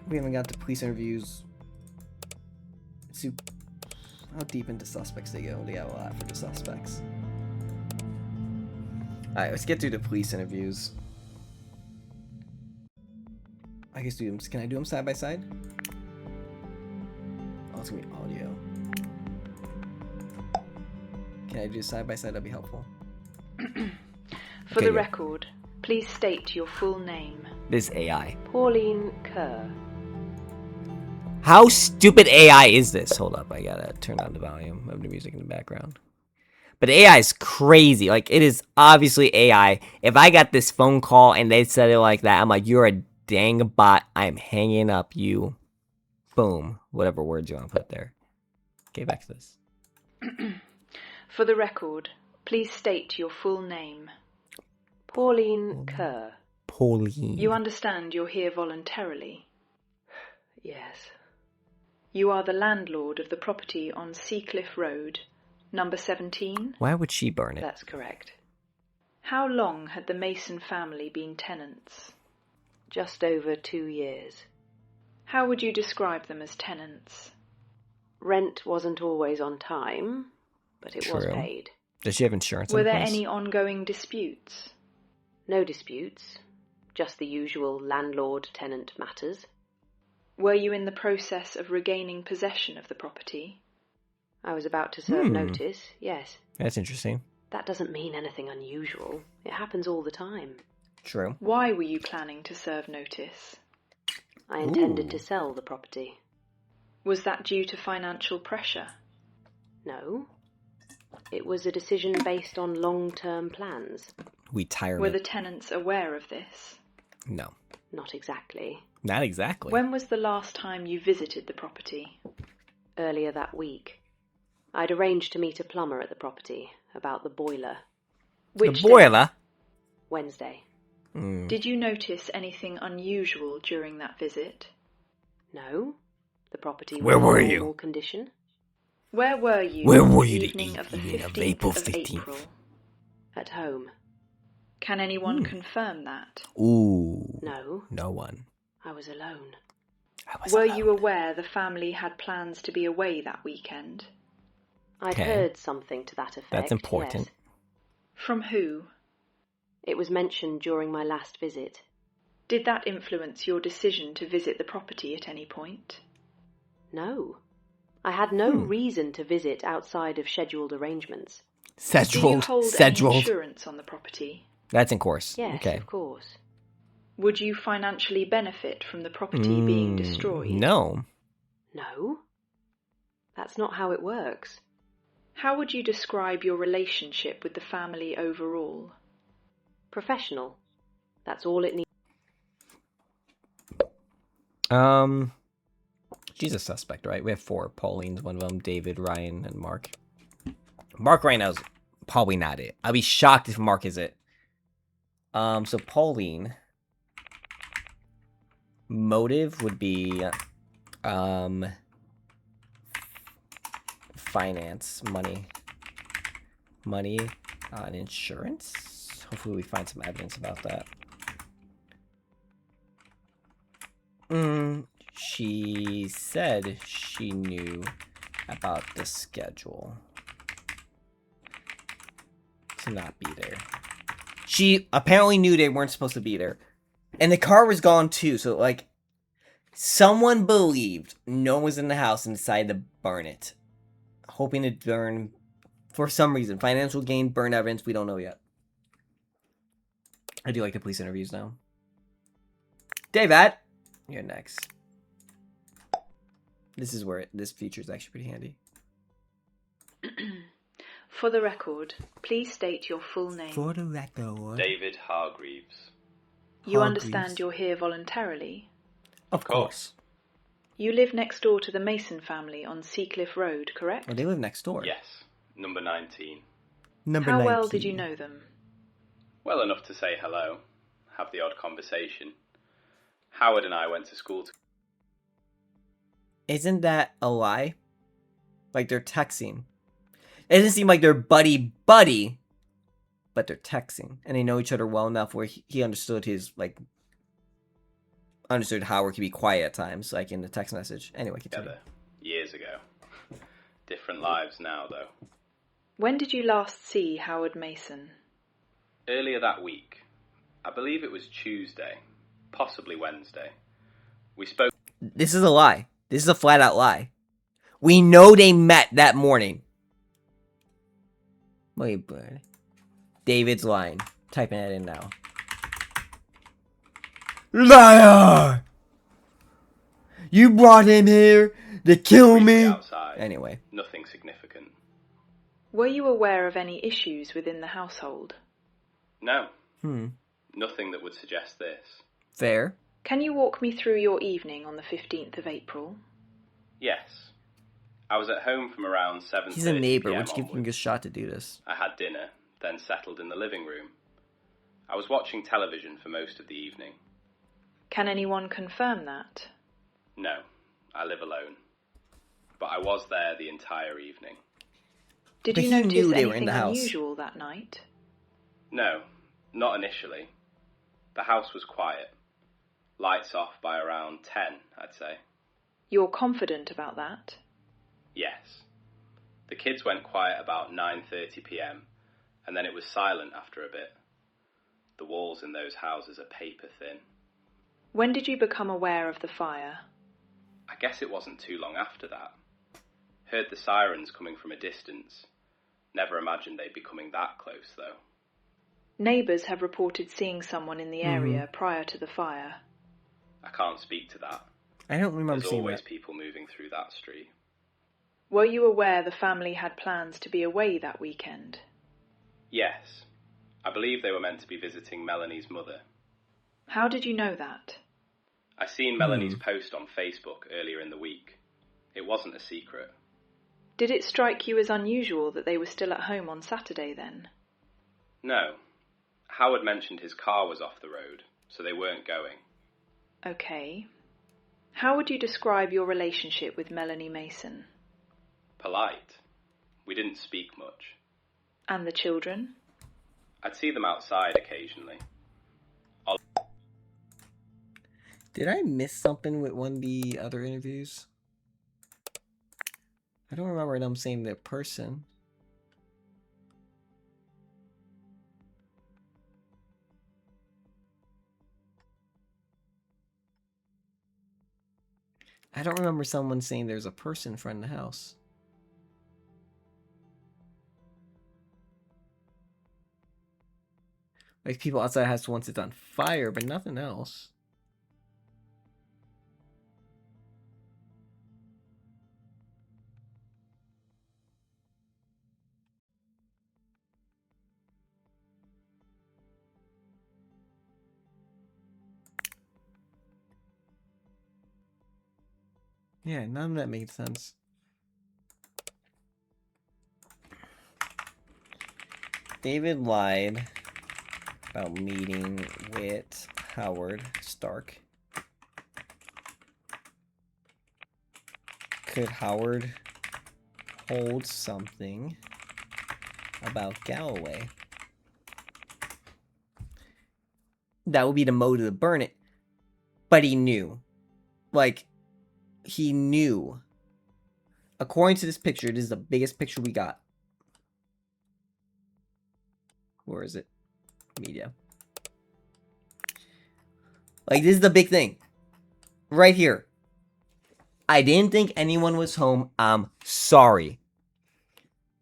We haven't got the police interviews. Let's see how deep into suspects they go. They got a lot for the suspects. Alright, let's get through the police interviews. I guess do them. Can I do them side by side? Oh, it's gonna be audio. Can I do side by side? That'd be helpful. For Okay, the yeah. record, please state your full name. This AI. Pauline Kerr. How stupid AI is this? Hold up, I gotta turn down the volume of the music in the background. But AI is crazy. Like, it is obviously AI. If I got this phone call and they said it like that, I'm like, you're a dang bot. I'm hanging up you. Boom. Whatever words you want to put there. Okay, back to this. For the record, please state your full name. Pauline Kerr. Pauline. You understand you're here voluntarily. Yes. You are the landlord of the property on Seacliff Road, number 17? Why would she burn it? That's correct. How long had the Mason family been tenants? Just over 2 years. How would you describe them as tenants? Rent wasn't always on time, but it was True. paid. Does she have insurance Were in there place? any ongoing disputes? No disputes. Just the usual landlord-tenant matters. Were you in the process of regaining possession of the property? I was about to serve notice, yes. That's interesting. That doesn't mean anything unusual. It happens all the time. True. Why were you planning to serve notice? I intended Ooh. to sell the property. Was that due to financial pressure? No. It was a decision based on long-term plans. Retirement. Were the tenants aware of this? No. Not exactly. Not exactly. When was the last time you visited the property? Earlier that week. I'd arranged to meet a plumber at the property about the boiler. Which the boiler? Wednesday. Mm. Did you notice anything unusual during that visit? No. The property Where was were in you? normal condition. Where were you Where on were the you the evening of the evening of 15th April of 15th? April? At home. Can anyone confirm that? Ooh. No. No one. I was alone. I was Were alone. you aware the family had plans to be away that weekend? I'd Okay. heard something to that effect. That's important. Yes. From who? It was mentioned during my last visit. Did that influence your decision to visit the property at any point? No. I had no reason to visit outside of scheduled arrangements. Do you Scheduled. hold any Scheduled. insurance on the property? That's in course. Yes, Okay. of course. Would you financially benefit from the property being destroyed? No. No. That's not how it works. How would you describe your relationship with the family overall? Professional. That's all it needs. She's a suspect, right? We have 4. Pauline's one of them. David, Ryan, and Mark. Mark right now is probably not it. I'll be shocked if Mark is it. So Pauline. Motive would be, finance, money, and insurance. Hopefully we find some evidence about that. She said she knew about the schedule to not be there. She apparently knew they weren't supposed to be there. And the car was gone too, so like someone believed no one was in the house and decided to burn it. Hoping to burn for some reason. Financial gain, burn evidence, we don't know yet. I do like the police interviews now. David, you're next. This is where this feature is actually pretty handy. For the record, please state your full name. For the record. David Hargreaves. You Hargreaves. understand you're here voluntarily? Of course. You live next door to the Mason family on Seacliff Road, correct? Well, they live next door. Yes, number 19. Number How 19. well did you know them? Well enough to say hello, have the odd conversation. Howard and I went to school together. Isn't that a lie? Like they're texting. It doesn't seem like they're buddy, but they're texting, and they know each other well enough where he understood understood Howard could be quiet at times, like in the text message. Anyway, continue. Together, years ago. Different lives now, though. When did you last see Howard Mason? Earlier that week. I believe it was Tuesday, possibly Wednesday. We spoke. This is a lie. This is a flat out lie. We know they met that morning. Wait, but David's lying. Typing that in now. Liar! You brought him here to kill briefly me. Outside. Anyway. Nothing significant. Were you aware of any issues within the household? No. Nothing that would suggest this. Fair. Can you walk me through your evening on the 15th of April? Yes. I was at home from around 7:30 He's a neighbor, PM which gives him a good shot to do this. I had dinner, then settled in the living room. I was watching television for most of the evening. Can anyone confirm that? No, I live alone. But I was there the entire evening. Did But you he notice knew they were in anything the house. unusual that night? No, not initially. The house was quiet. Lights off by around 10, I'd say. You're confident about that? Yes. The kids went quiet about 9:30 PM, and then it was silent after a bit. The walls in those houses are paper thin. When did you become aware of the fire? I guess it wasn't too long after that. Heard the sirens coming from a distance. Never imagined they'd be coming that close, though. Neighbours have reported seeing someone in the area prior to the fire. I can't speak to that. I don't remember There's seeing always that. people moving through that street. Were you aware the family had plans to be away that weekend? Yes. I believe they were meant to be visiting Melanie's mother. How did you know that? I seen Melanie's post on Facebook earlier in the week. It wasn't a secret. Did it strike you as unusual that they were still at home on Saturday then? No. Howard mentioned his car was off the road, so they weren't going. Okay. How would you describe your relationship with Melanie Mason? Polite. We didn't speak much. And the children? I'd see them outside occasionally. Did I miss something with one of the other interviews? I don't remember them saying the person. I don't remember someone saying there's a person in front of the house. Like people outside the house once it's on fire, but nothing else. Yeah, none of that made sense. David lied about meeting with Howard Stark. Could Howard hold something about Galloway? That would be the motive to burn it. But he knew. Like, he knew. According to this picture, this is the biggest picture we got. Where is it? Media. Like, this is the big thing. Right here. I didn't think anyone was home. I'm sorry.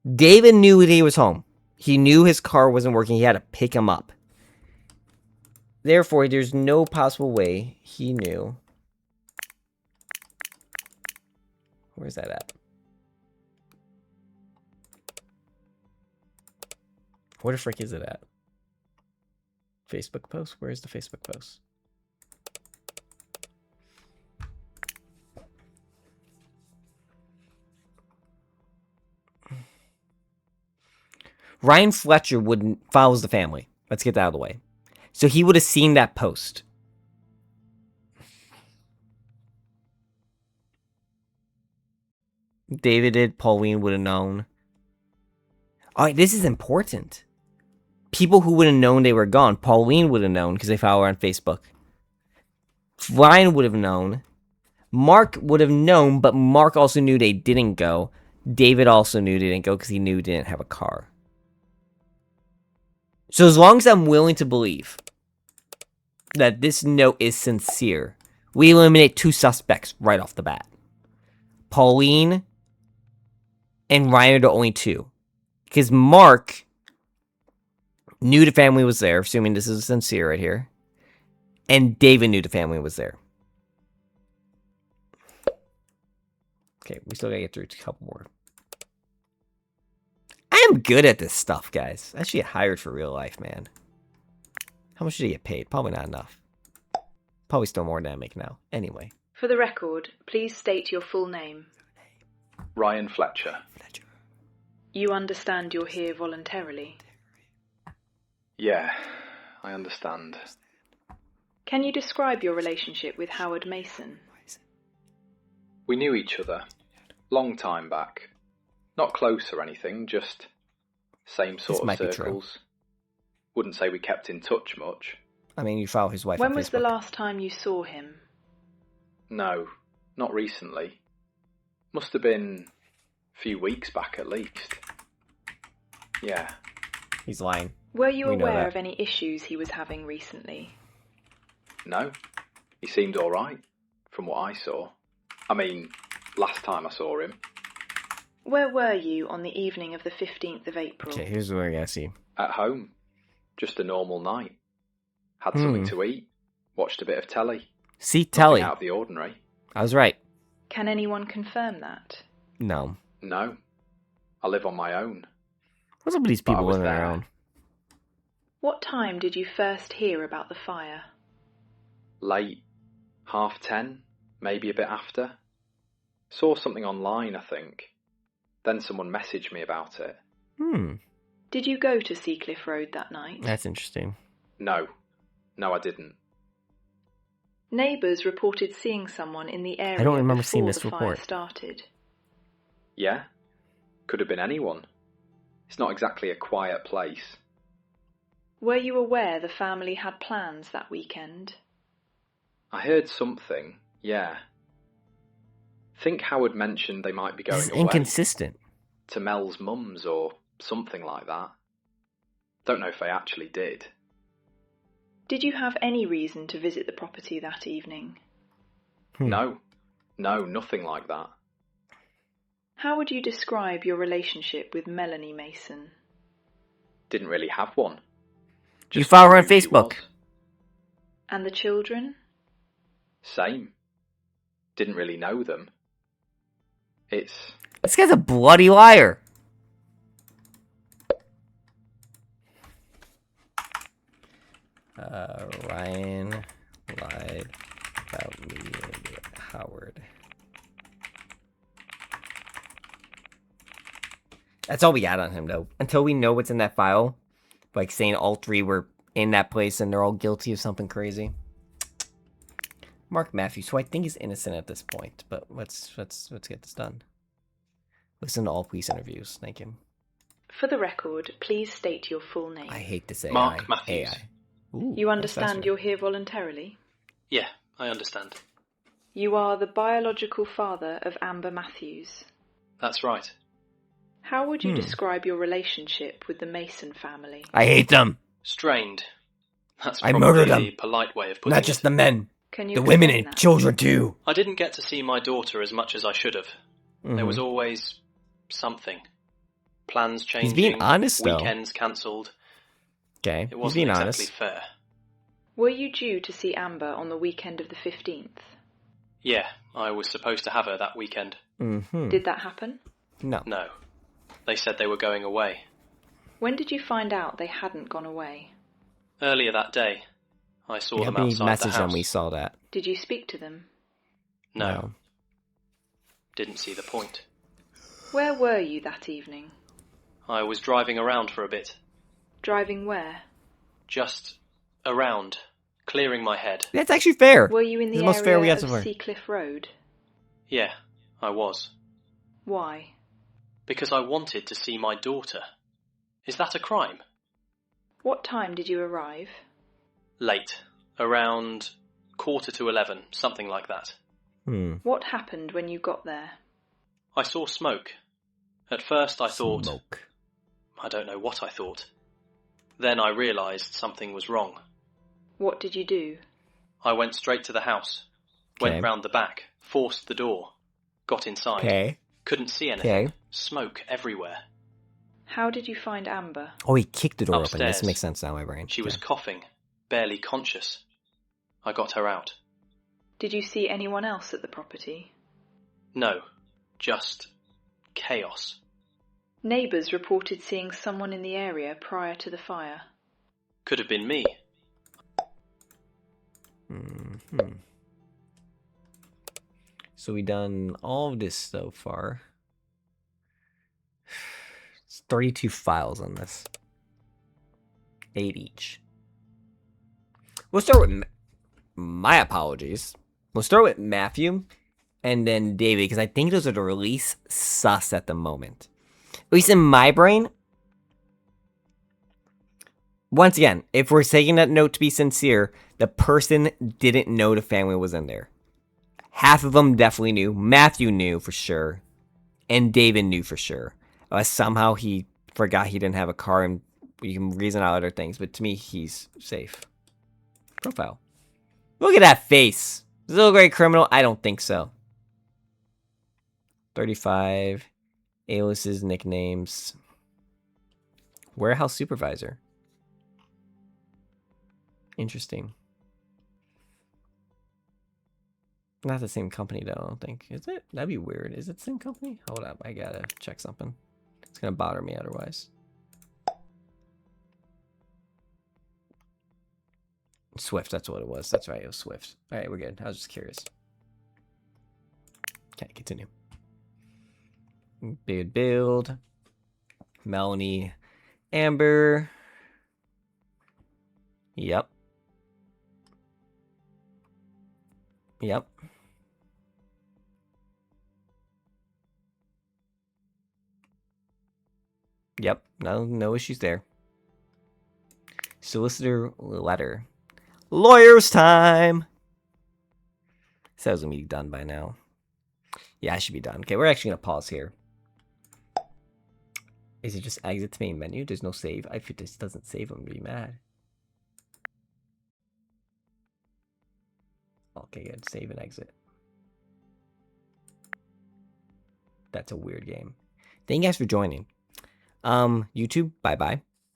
David knew he was home. He knew his car wasn't working. He had to pick him up. Therefore, there's no possible way he knew. Where's that at? Where the frick is it at? Facebook post? Where's the Facebook post? Ryan Fletcher follows the family. Let's get that out of the way. So he would have seen that post. David did. Pauline would have known. Alright, this is important. People who would have known they were gone. Pauline would have known because they follow her on Facebook. Ryan would have known. Mark would have known, but Mark also knew they didn't go. David also knew they didn't go because he knew they didn't have a car. So as long as I'm willing to believe that this note is sincere, we eliminate 2 suspects right off the bat. Pauline and Ryan are the only 2. Because Mark knew the family was there, assuming this is sincere right here. And David knew the family was there. Okay, we still gotta get through a couple more. I am good at this stuff, guys. I should get hired for real life, man. How much did I get paid? Probably not enough. Probably still more than I make now. Anyway. For the record, please state your full name. Ryan Fletcher. You understand you're here voluntarily? Yeah, I understand. Can you describe your relationship with Howard Mason? We knew each other. Long time back. Not close or anything, just same sort of circles. Wouldn't say we kept in touch much. I mean, you follow his wife on When was Facebook. the last time you saw him? No, not recently. Must have been a few weeks back at least. Yeah. He's lying. Were you We know aware that. of any issues he was having recently? No, he seemed alright, from what I saw. I mean, last time I saw him. Where were you on the evening of the 15th of April? Okay, here's what we're gonna see. At home. Just a normal night. Had something to eat. Watched a bit of telly. See, telly. Nothing out of the ordinary. I was right. Can anyone confirm that? No. No. I live on my own. What's up with these But I people was living on their there. own? What time did you first hear about the fire? Late. 10:30, maybe a bit after. Saw something online, I think. Then someone messaged me about it. Did you go to Seacliff Road that night? That's interesting. No. No, I didn't. Neighbours reported seeing someone in the area I don't remember before seeing this the report. fire started. Yeah. Could have been anyone. It's not exactly a quiet place. Were you aware the family had plans that weekend? I heard something, yeah. Think Howard mentioned they might be going This is away. inconsistent. To Mel's mum's or something like that. Don't know if they actually did. Did you have any reason to visit the property that evening? No, nothing like that. How would you describe your relationship with Melanie Mason? Didn't really have one. You Just follow her on knew who she Facebook? was. And the children? Same. Didn't really know them. It's... This guy's a bloody liar. Ryan lied about me and Howard. That's all we got on him, though. Until we know what's in that file, like saying all 3 were in that place and they're all guilty of something crazy. Mark Matthews, who I think is innocent at this point, but let's get this done. Listen to all police interviews. Thank you. For the record, please state your full name. I hate this AI. Mark Matthews. AI. Ooh, You that's understand faster. you're here voluntarily? Yeah, I understand. You are the biological father of Amber Matthews. That's right. How would you describe your relationship with the Mason family? I hate them. Strained. That's I probably murdered them. the polite way of putting Not just it. the men, Can you the women explain and that? children too. I didn't get to see my daughter as much as I should have. There was always something. Plans changing. He's being honest, though. Weekends cancelled. Okay, It he's wasn't being exactly honest. fair. Were you due to see Amber on the weekend of the 15th? Yeah, I was supposed to have her that weekend. Did that happen? No. No. They said they were going away. When did you find out they hadn't gone away? Earlier that day, I saw Yeah, them but he outside the messaged them. house. We saw that. Did you speak to them? No, didn't see the point. Where were you that evening? I was driving around for a bit. Driving where? Just around, clearing my head. That's actually fair. Were you in This is the the most fair we area got of so far. Seacliff Road? Yeah, I was. Why? Because I wanted to see my daughter. Is that a crime? What time did you arrive? Late. Around 11:15, something like that. What happened when you got there? I saw smoke. At first I thought... Smoke. I don't know what I thought. Then I realised something was wrong. What did you do? I went straight to the house. Went round the back. Forced the door. Got inside. Okay. Couldn't see anything. Smoke everywhere. How did you find Amber? Oh, he kicked the door Upstairs. open. This makes sense now, my brain. She was coughing. Barely conscious. I got her out. Did you see anyone else at the property? No. Just... chaos. Neighbours reported seeing someone in the area prior to the fire. Could have been me. So we done all of this so far. It's 32 files on this. 8 each. We'll start with... my apologies. We'll start with Matthew and then David, because I think those are the release sus at the moment. At least in my brain. Once again, if we're taking that note to be sincere, the person didn't know the family was in there. Half of them definitely knew. Matthew knew for sure. And David knew for sure. Somehow he forgot he didn't have a car, and you can reason out other things. But to me, he's safe. Profile. Look at that face. Is it a great criminal? I don't think so. 35. Aliases, nicknames. Warehouse supervisor. Interesting. Not the same company, though, I don't think. Is it? That'd be weird. Is it the same company? Hold up. I gotta check something. It's gonna bother me otherwise. Swift, that's what it was. That's right, it was Swift. Alright, we're good. I was just curious. Okay, continue. Build. Melanie. Amber. Yep. Yep. Yep. No issues there. Solicitor letter. Lawyer's time! Says gonna be done by now. Yeah, I should be done. Okay, we're actually gonna pause here. Is it just exit to main menu? There's no save. If it just doesn't save, I'm gonna be mad. Okay, good. Save and exit. That's a weird game. Thank you guys for joining. YouTube, bye-bye.